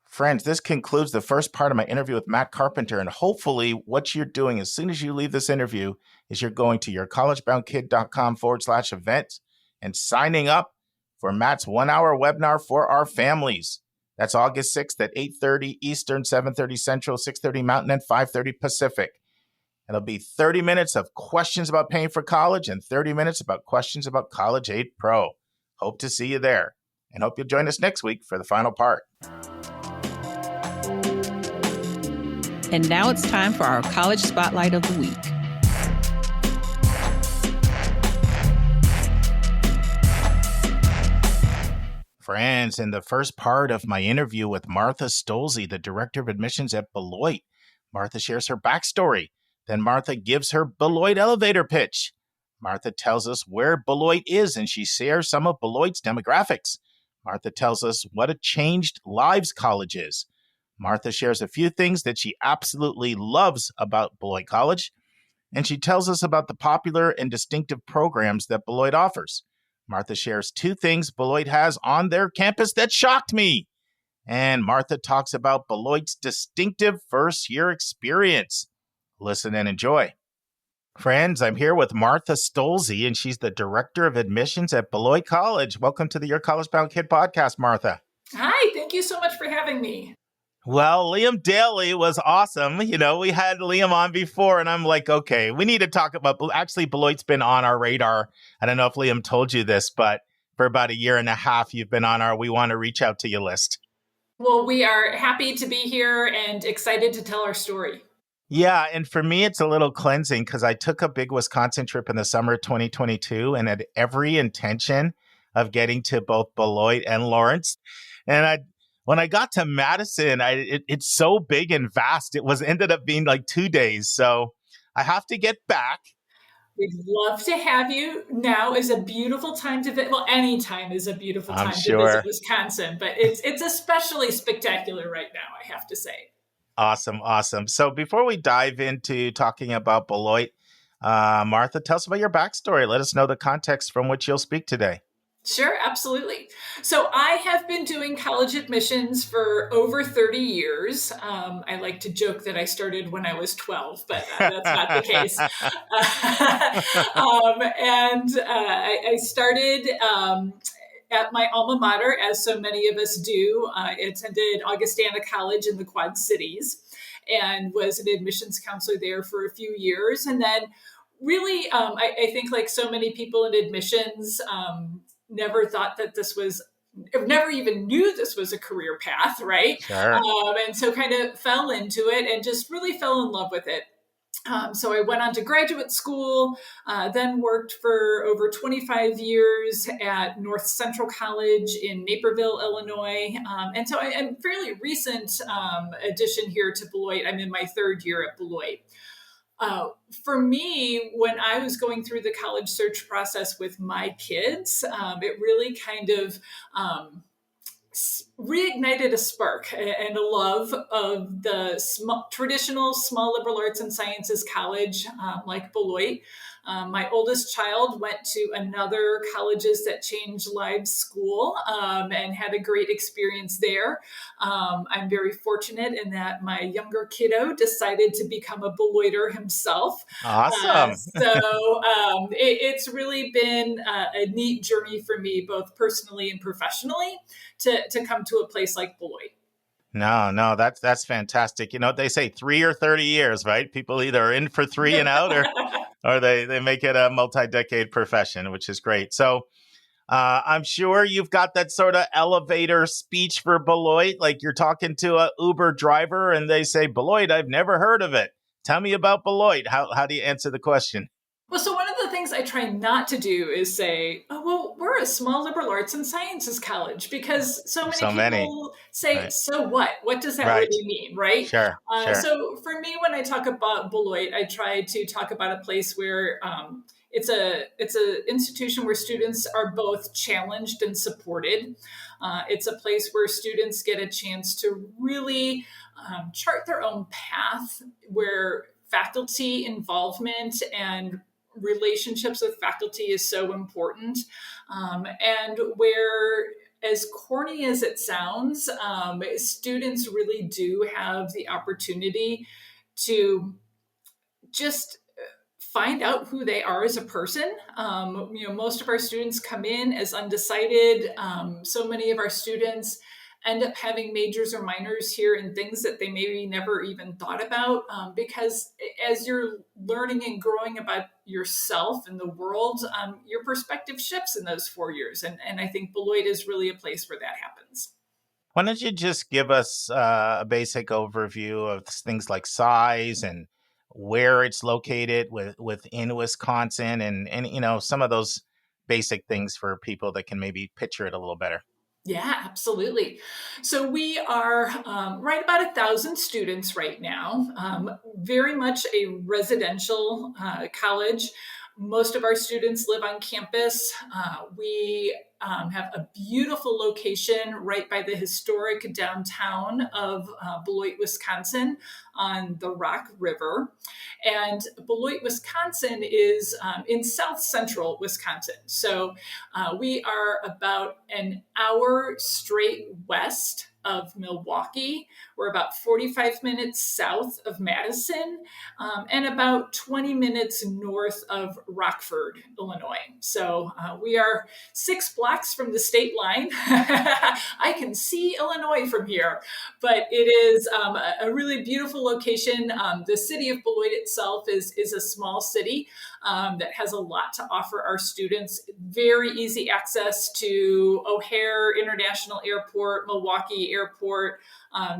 Friends, this concludes the first part of my interview with Matt Carpenter. And hopefully what you're doing as soon as you leave this interview is you're going to yourcollegeboundkid.com/events and signing up for Matt's 1-hour webinar for our families. That's August 6th at 8:30 Eastern, 7:30 Central, 6:30 Mountain, and 5:30 Pacific. It'll be 30 minutes of questions about paying for college and 30 minutes about questions about College Aid Pro. Hope to see you there, and hope you'll join us next week for the final part. And now it's time for our College Spotlight of the Week. Friends, in the first part of my interview with Martha Stolze, the Director of Admissions at Beloit, Martha shares her backstory. Then Martha gives her Beloit elevator pitch. Martha tells us where Beloit is, and she shares some of Beloit's demographics. Martha tells us what a changed lives college is. Martha shares a few things that she absolutely loves about Beloit College, and she tells us about the popular and distinctive programs that Beloit offers. Martha shares 2 things Beloit has on their campus that shocked me. And Martha talks about Beloit's distinctive first-year experience. Listen and enjoy. Friends, I'm here with Martha Stolze, and she's the Director of Admissions at Beloit College. Welcome to the Your College Bound Kid podcast, Martha. Hi, thank you so much for having me. Well, Liam Daly was awesome. You know, we had Liam on before, and I'm like, okay, we need to talk about, actually, Beloit's been on our radar. I don't know if Liam told you this, but for about 1.5 years, you've been on our We Want to Reach Out to You list. Well, we are happy to be here and excited to tell our story. Yeah, and for me, it's a little cleansing because I took a big Wisconsin trip in the summer of 2022 and had every intention of getting to both Beloit and Lawrence. And when I got to Madison, it's so big and vast. It ended up being like 2 days. So I have to get back. We'd love to have you. Now is a beautiful time to visit. Well, any time is a beautiful time to visit Wisconsin, but it's especially spectacular right now, I have to say. Awesome. So before we dive into talking about Beloit, Martha, tell us about your backstory. Let us know the context from which you'll speak today. Sure, absolutely. So I have been doing college admissions for over 30 years. I like to joke that I started when I was 12, but that's not the case. I started at my alma mater, as so many of us do. I attended Augustana College in the Quad Cities and was an admissions counselor there for a few years. And then really, I think like so many people in admissions, never even knew this was a career path, right? Sure. And so kind of fell into it and just really fell in love with it. So I went on to graduate school, then worked for over 25 years at North Central College in Naperville, Illinois. And so I'm fairly recent addition here to Beloit. I'm in my 3rd year at Beloit. For me, when I was going through the college search process with my kids, it really kind of reignited a spark and a love of the traditional small liberal arts and sciences college like Beloit. My oldest child went to another Colleges That Change Lives school and had a great experience there. I'm very fortunate in that my younger kiddo decided to become a Beloiter himself. Awesome. It's really been a neat journey for me, both personally and professionally, to come to a place like Beloit. No, that's fantastic. They say 3 or 30 years, right? People either are in for 3 and out or they make it a multi-decade profession, which is great. So I'm sure you've got that sort of elevator speech for Beloit, like you're talking to a Uber driver and they say, Beloit, I've never heard of it. Tell me about Beloit. How do you answer the question? Well, so one of the things I try not to do is say, oh, well, we're a small liberal arts and sciences college, because so many people say, right. So what? What does that Right. really mean, right? Sure. So for me, when I talk about Beloit, I try to talk about a place where it's a institution where students are both challenged and supported. It's a place where students get a chance to really chart their own path, where faculty involvement and relationships with faculty is so important, and where, as corny as it sounds, students really do have the opportunity to just find out who they are as a person. Most of our students come in as undecided. So many of our students end up having majors or minors here in things that they maybe never even thought about, because as you're learning and growing about yourself and the world, your perspective shifts in those 4 years. And I think Beloit is really a place where that happens. Why don't you just give us a basic overview of things like size and where it's located within Wisconsin and some of those basic things for people that can maybe picture it a little better. Yeah, absolutely. So we are right about 1,000 students right now, very much a residential college. Most of our students live on campus. We have a beautiful location right by the historic downtown of Beloit, Wisconsin, on the Rock River. And Beloit, Wisconsin is in south central Wisconsin. So we are about an hour straight west of Milwaukee. We're about 45 minutes south of Madison, and about 20 minutes north of Rockford, Illinois. So we are 6 blocks from the state line. I can see Illinois from here, but it is a really beautiful location. The city of Beloit itself is a small city that has a lot to offer our students. Very easy access to O'Hare International Airport, Milwaukee Airport.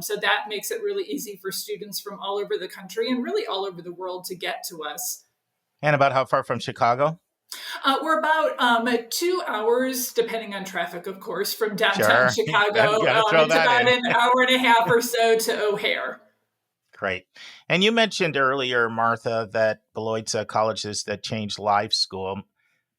So that makes it really easy for students from all over the country and really all over the world to get to us. And about how far from Chicago? We're about 2 hours, depending on traffic, of course, from downtown Chicago. It's about an hour and a half or so to O'Hare. Great. And you mentioned earlier, Martha, that Beloit's a Colleges That Change Lives school.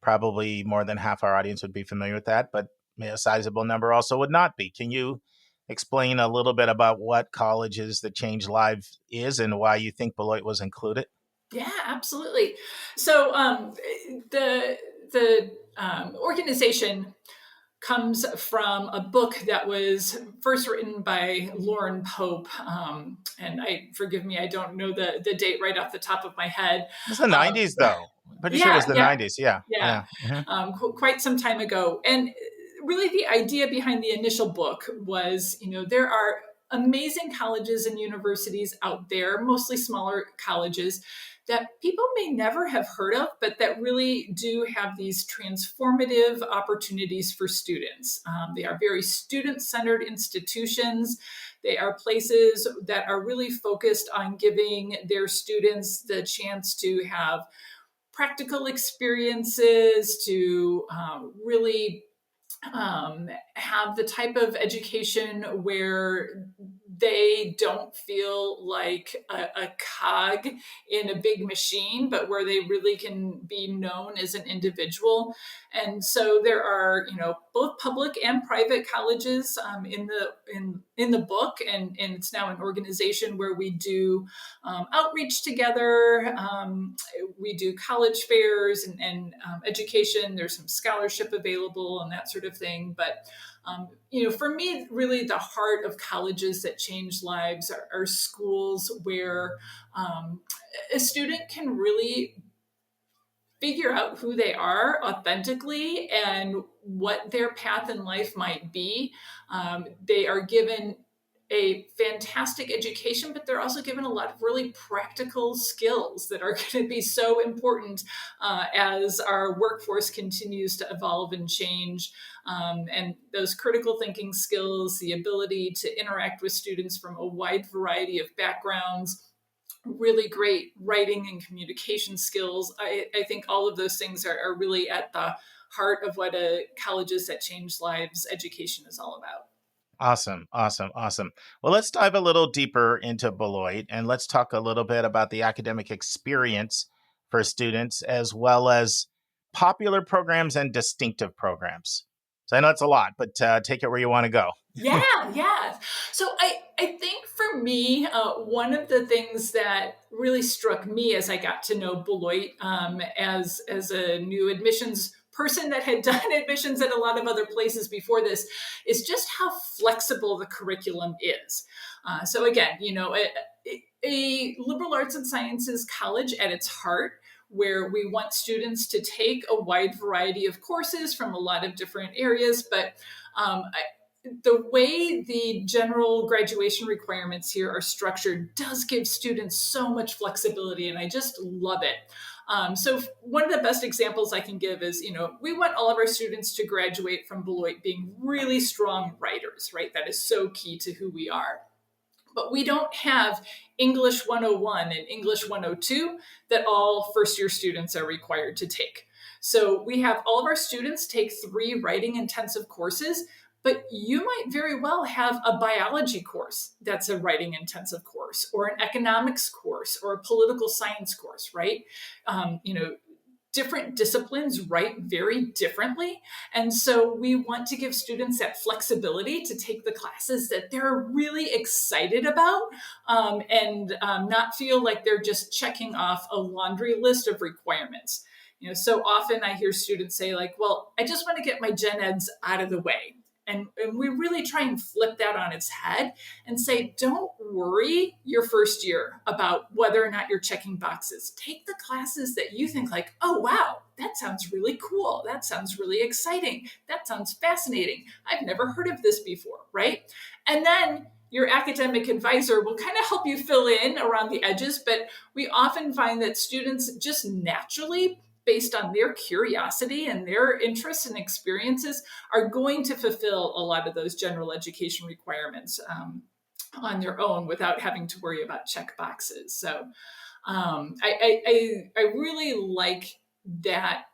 Probably more than half our audience would be familiar with that, but a sizable number also would not be. Can you explain a little bit about what Colleges That Change Lives is and why you think Beloit was included? Yeah, absolutely. So the organization comes from a book that was first written by Lauren Pope. And forgive me, I don't know the date right off the top of my head. It was the 90s, though. Pretty sure it was the 90s. Yeah. Mm-hmm. Quite some time ago. And really the idea behind the initial book was, there are amazing colleges and universities out there, mostly smaller colleges, that people may never have heard of, but that really do have these transformative opportunities for students. They are very student-centered institutions. They are places that are really focused on giving their students the chance to have practical experiences, to really have the type of education where they don't feel like a cog in a big machine, but where they really can be known as an individual. And so there are, both public and private colleges in the book, and it's now an organization where we do outreach together. We do college fairs and education. There's some scholarship available and that sort of thing. But for me, really the heart of colleges that change lives are schools where a student can really figure out who they are authentically and what their path in life might be. They are given a fantastic education, but they're also given a lot of really practical skills that are going to be so important as our workforce continues to evolve and change. And those critical thinking skills, the ability to interact with students from a wide variety of backgrounds, really great writing and communication skills. I think all of those things are really at the heart of what a Colleges That Change Lives education is all about. Awesome. Well, let's dive a little deeper into Beloit, and let's talk a little bit about the academic experience for students, as well as popular programs and distinctive programs. So I know it's a lot, but take it where you want to go. Yeah. So I think for me, one of the things that really struck me as I got to know Beloit as a new admissions person that had done admissions at a lot of other places before this is just how flexible the curriculum is. So again, a liberal arts and sciences college at its heart, where we want students to take a wide variety of courses from a lot of different areas. But the way the general graduation requirements here are structured does give students so much flexibility, and I just love it. So one of the best examples I can give is, we want all of our students to graduate from Beloit being really strong writers, right? That is so key to who we are. But we don't have English 101 and English 102 that all first-year students are required to take. So we have all of our students take 3 writing intensive courses, but you might very well have a biology course that's a writing intensive course, or an economics course, or a political science course, right? Different disciplines write very differently. And so we want to give students that flexibility to take the classes that they're really excited about and not feel like they're just checking off a laundry list of requirements. So often I hear students say like, well, I just want to get my gen eds out of the way. And we really try and flip that on its head and say, don't worry your first year about whether or not you're checking boxes. Take the classes that you think like, oh, wow, that sounds really cool. That sounds really exciting. That sounds fascinating. I've never heard of this before, right? And then your academic advisor will kind of help you fill in around the edges. But we often find that students just naturally, based on their curiosity and their interests and experiences, are going to fulfill a lot of those general education requirements on their own without having to worry about check boxes. So I really like that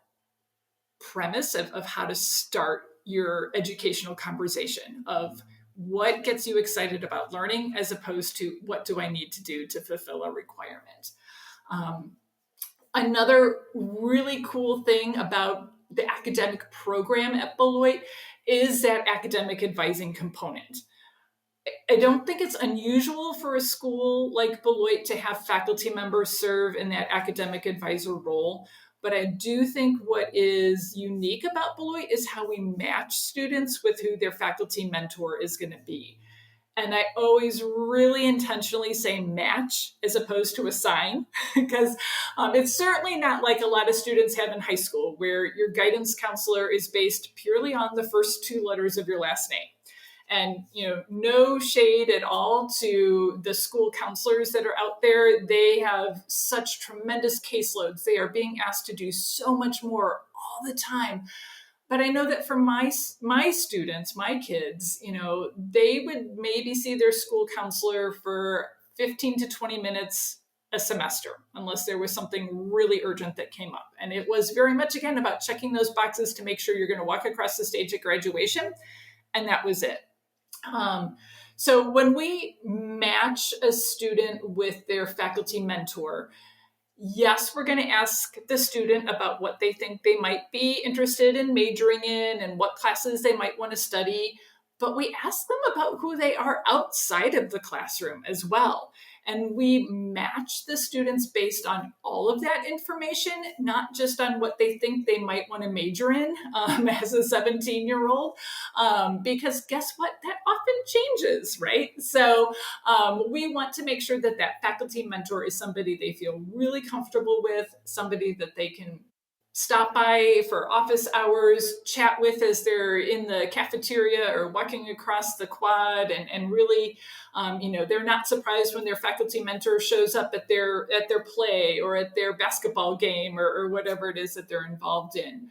premise of how to start your educational conversation of what gets you excited about learning, as opposed to what do I need to do to fulfill a requirement. Another really cool thing about the academic program at Beloit is that academic advising component. I don't think it's unusual for a school like Beloit to have faculty members serve in that academic advisor role, but I do think what is unique about Beloit is how we match students with who their faculty mentor is going to be. And I always really intentionally say match as opposed to assign, because it's certainly not like a lot of students have in high school, where your guidance counselor is based purely on the first 2 letters of your last name. And, no shade at all to the school counselors that are out there. They have such tremendous caseloads. They are being asked to do so much more all the time. But I know that for my students, my kids, they would maybe see their school counselor for 15 to 20 minutes a semester, unless there was something really urgent that came up. And it was very much, again, about checking those boxes to make sure you're going to walk across the stage at graduation. And that was it. So when we match a student with their faculty mentor, yes, we're going to ask the student about what they think they might be interested in majoring in and what classes they might want to study. But we ask them about who they are outside of the classroom as well. And we match the students based on all of that information, not just on what they think they might want to major in as a 17-year-old. Because guess what? That often changes, right? So we want to make sure that that faculty mentor is somebody they feel really comfortable with, somebody that they can stop by for office hours, chat with as they're in the cafeteria or walking across the quad, and really, they're not surprised when their faculty mentor shows up at their play or at their basketball game or whatever it is that they're involved in.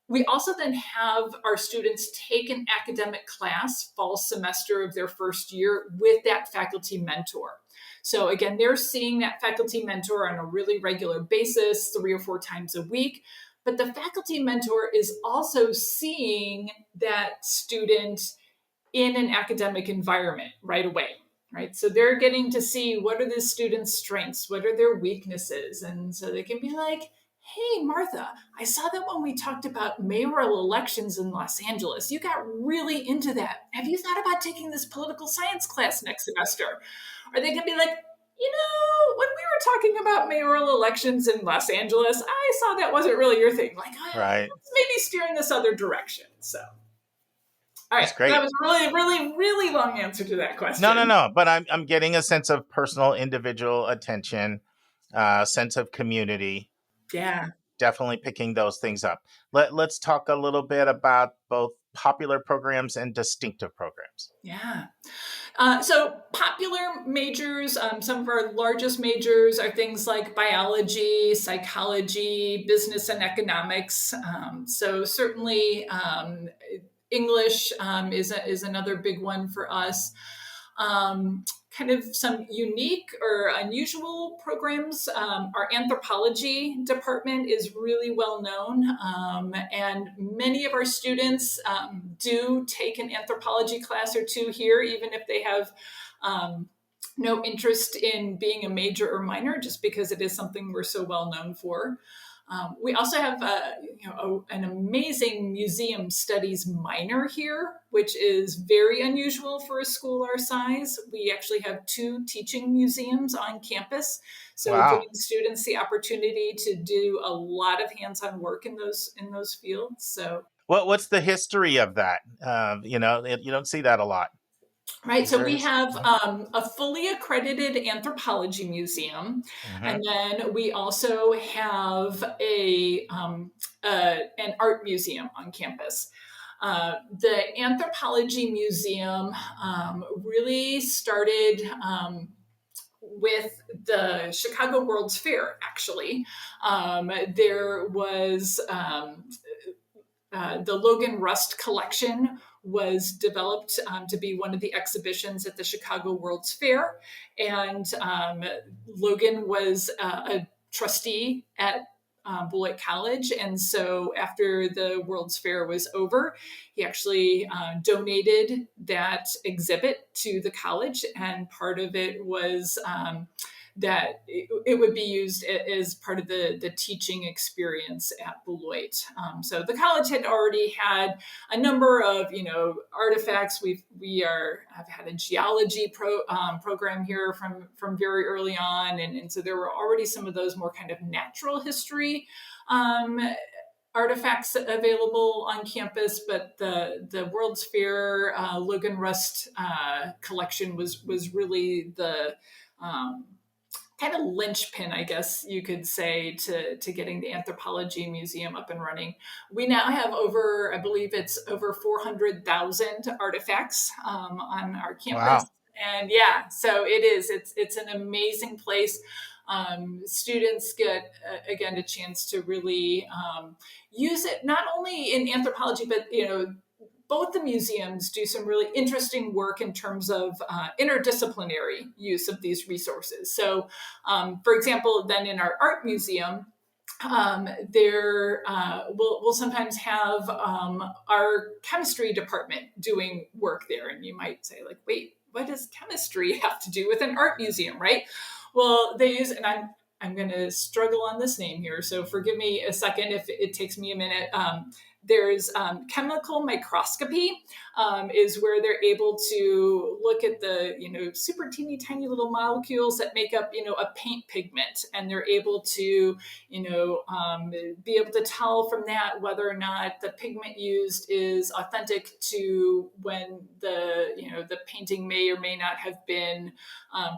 We also then have our students take an academic class fall semester of their first year with that faculty mentor. So again, they're seeing that faculty mentor on a really regular basis, 3 or 4 times a week. But the faculty mentor is also seeing that student in an academic environment right away, right? So they're getting to see what are the student's strengths, what are their weaknesses. And so they can be like, hey, Martha, I saw that when we talked about mayoral elections in Los Angeles, you got really into that. Have you thought about taking this political science class next semester? Or they can be like, when we were talking about mayoral elections in Los Angeles, I saw that wasn't really your thing. Like, Right. let's maybe steer in this other direction. So, all right, That's great. that was a really, really, really long answer to that question. No. But I'm getting a sense of personal, individual attention, sense of community. Yeah. Definitely picking those things up. Let's talk a little bit about both popular programs and distinctive programs. Yeah. So popular majors, some of our largest majors are things like biology, psychology, business and economics. So certainly English is another big one for us. Kind of some unique or unusual programs. Our anthropology department is really well known, and many of our students do take an anthropology class or two here, even if they have no interest in being a major or minor, just because it is something we're so well known for. We also have an amazing museum studies minor here, which is very unusual for a school our size. We actually have 2 teaching museums on campus, so Wow. giving students the opportunity to do a lot of hands-on work in those fields. So, What's the history of that? You don't see that a lot. right, so we have a fully accredited anthropology museum, and then we also have an art museum on campus. The anthropology museum really started with the Chicago World's Fair, actually. There was the Logan Rust collection was developed to be one of the exhibitions at the Chicago World's Fair. And Logan was a trustee at Beloit College. And so after the World's Fair was over, he actually donated that exhibit to the college. And part of it was that it would be used as part of the teaching experience at Beloit. So the college had already had a number of artifacts. I've had a geology program here from very early on, and so there were already some of those more kind of natural history artifacts available on campus, but the World's Fair Logan Rust collection was really the kind of linchpin, I guess you could say, to getting the Anthropology Museum up and running. We now have I believe it's over 400,000 artifacts on our campus. Wow. And yeah, so it's an amazing place. Students get, again, a chance to really use it, not only in anthropology, but, both the museums do some really interesting work in terms of interdisciplinary use of these resources. So, for example, then in our art museum, we'll sometimes have our chemistry department doing work there. And you might say, like, wait, what does chemistry have to do with an art museum, right? Well, they use, and I'm going to struggle on this name here, so forgive me a second if it takes me a minute. There's chemical microscopy is where they're able to look at the, super teeny tiny little molecules that make up, a paint pigment. And they're able to, be able to tell from that whether or not the pigment used is authentic to when the painting may or may not have been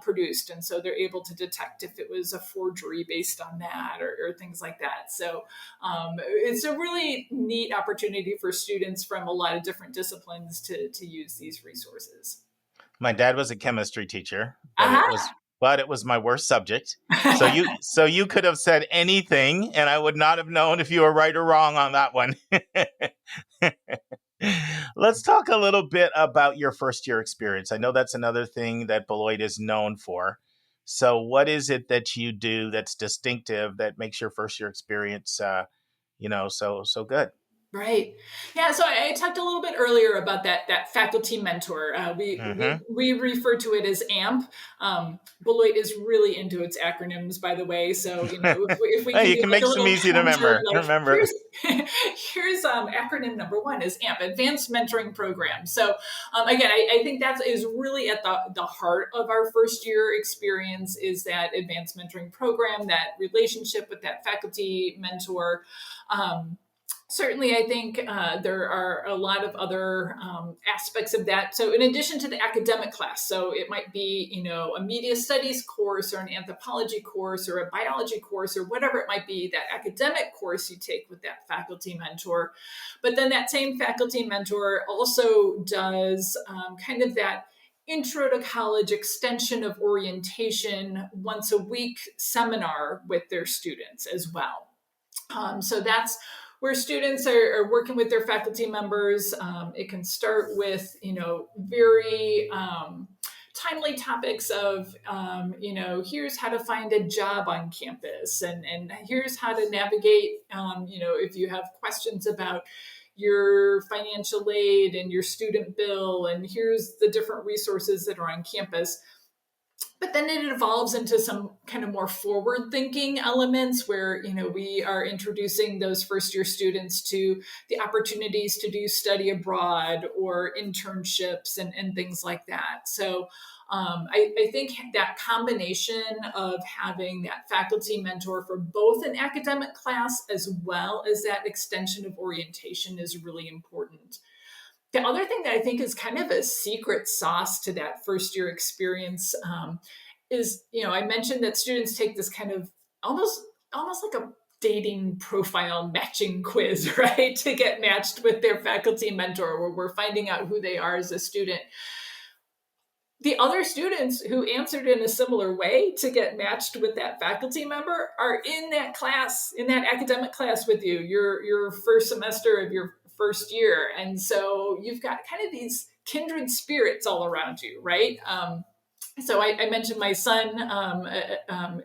produced. And so they're able to detect if it was a forgery based on that or things like that. So it's a really neat opportunity for students from a lot of different disciplines to use these resources. My dad was a chemistry teacher, but it was my worst subject. So you could have said anything, and I would not have known if you were right or wrong on that one. Let's talk a little bit about your first year experience. I know that's another thing that Beloit is known for. So what is it that you do that's distinctive that makes your first year experience, so good? Right. Yeah. So I talked a little bit earlier about that faculty mentor. We refer to it as AMP. Beloit is really into its acronyms, by the way. So if we can you can make some easy to remember. Here's acronym number 1 is AMP, Advanced Mentoring Program. So again, I think that is really at the heart of our first year experience is that advanced mentoring program, that relationship with that faculty mentor. Certainly, I think there are a lot of other aspects of that. So in addition to the academic class, so it might be, a media studies course or an anthropology course or a biology course or whatever it might be, that academic course you take with that faculty mentor. But then that same faculty mentor also does kind of that intro to college extension of orientation once a week seminar with their students as well. So that's where students are working with their faculty members. It can start with, very timely topics of, here's how to find a job on campus and here's how to navigate, if you have questions about your financial aid and your student bill, and here's the different resources that are on campus. But then it evolves into some kind of more forward-thinking elements where, we are introducing those first-year students to the opportunities to do study abroad or internships and things like that. So I think that combination of having that faculty mentor for both an academic class as well as that extension of orientation is really important. The other thing that I think is kind of a secret sauce to that first year experience is, I mentioned that students take this kind of almost like a dating profile matching quiz, right? To get matched with their faculty mentor, where we're finding out who they are as a student. The other students who answered in a similar way to get matched with that faculty member are in that class, in that academic class with you, your first semester of your first year. And so you've got kind of these kindred spirits all around you, right? So I mentioned my son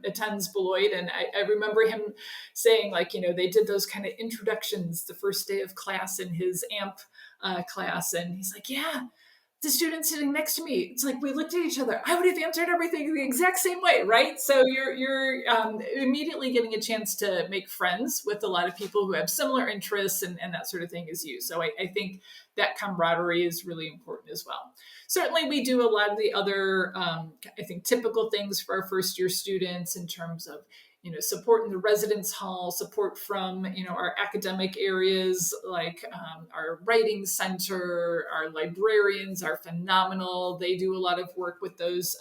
attends Beloit, and I remember him saying, they did those kind of introductions the first day of class in his AMP class. And he's like, yeah, the student sitting next to me, it's like we looked at each other. I would have answered everything the exact same way, right? So you're immediately getting a chance to make friends with a lot of people who have similar interests and that sort of thing as you. So I think that camaraderie is really important as well. Certainly, we do a lot of the other, I think, typical things for our first year students in terms of support in the residence hall, support from, our academic areas like our writing center, our librarians are phenomenal. They do a lot of work with those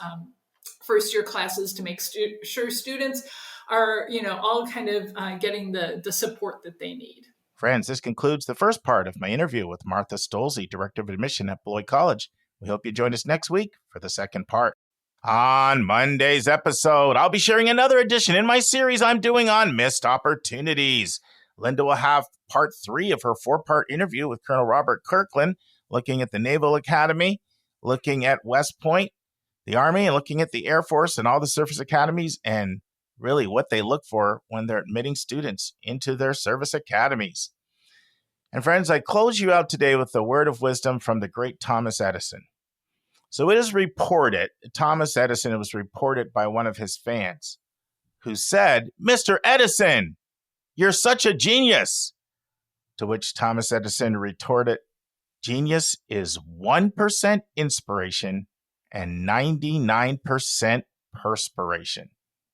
first year classes to make sure students are, all kind of getting the support that they need. Friends, this concludes the first part of my interview with Martha Stolze, Director of Admission at Beloit College. We hope you join us next week for the second part. On Monday's episode, I'll be sharing another edition in my series I'm doing on missed opportunities. Linda will have part 3 of her 4-part interview with Colonel Robert Kirkland, looking at the Naval Academy, looking at West Point, the Army, and looking at the Air Force and all the surface academies, and really what they look for when they're admitting students into their service academies. And friends, I close you out today with a word of wisdom from the great Thomas Edison. So it is reported, Thomas Edison, it was reported by one of his fans who said, "Mr. Edison, you're such a genius." To which Thomas Edison retorted, "Genius is 1% inspiration and 99% perspiration."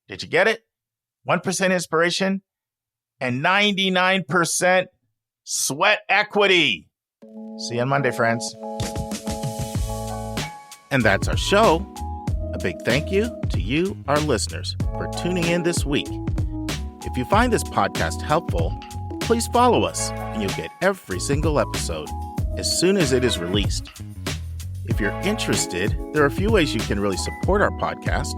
Did you get it? 1% inspiration and 99% sweat equity. See you on Monday, friends. And that's our show. A big thank you to you, our listeners, for tuning in this week. If you find this podcast helpful, please follow us and you'll get every single episode as soon as it is released. If you're interested, there are a few ways you can really support our podcast.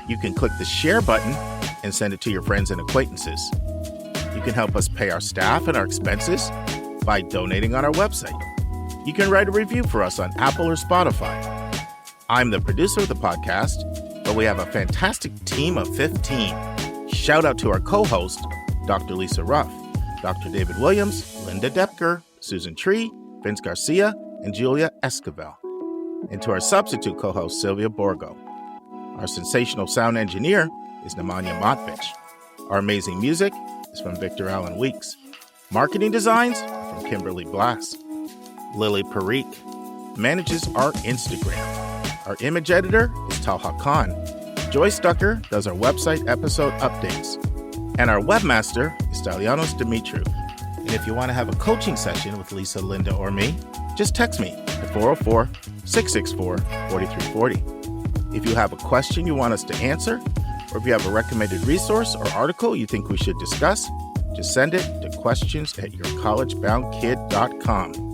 You can click the share button and send it to your friends and acquaintances. You can help us pay our staff and our expenses by donating on our website. You can write a review for us on Apple or Spotify. I'm the producer of the podcast, but we have a fantastic team of 15. Shout out to our co-host, Dr. Lisa Ruff, Dr. David Williams, Linda Depker, Susan Tree, Vince Garcia, and Julia Esquivel. And to our substitute co-host, Sylvia Borgo. Our sensational sound engineer is Nemanja Motvich. Our amazing music is from Victor Allen Weeks. Marketing designs are from Kimberly Blass. Lily Parikh manages our Instagram. Our image editor is Talha Khan. Joyce Ducker does our website episode updates. And our webmaster is Stalianos Dimitriou. And if you want to have a coaching session with Lisa, Linda, or me, just text me at 404-664-4340. If you have a question you want us to answer, or if you have a recommended resource or article you think we should discuss, just send it to questions@yourcollegeboundkid.com.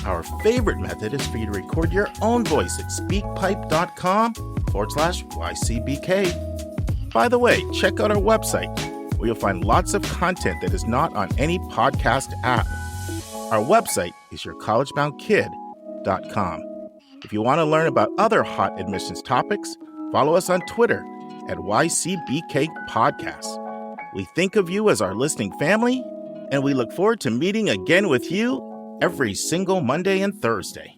Our favorite method is for you to record your own voice at speakpipe.com/YCBK. By the way, check out our website, where you'll find lots of content that is not on any podcast app. Our website is yourcollegeboundkid.com. If you want to learn about other hot admissions topics, follow us on Twitter at YCBK Podcasts. We think of you as our listening family, and we look forward to meeting again with you every single Monday and Thursday.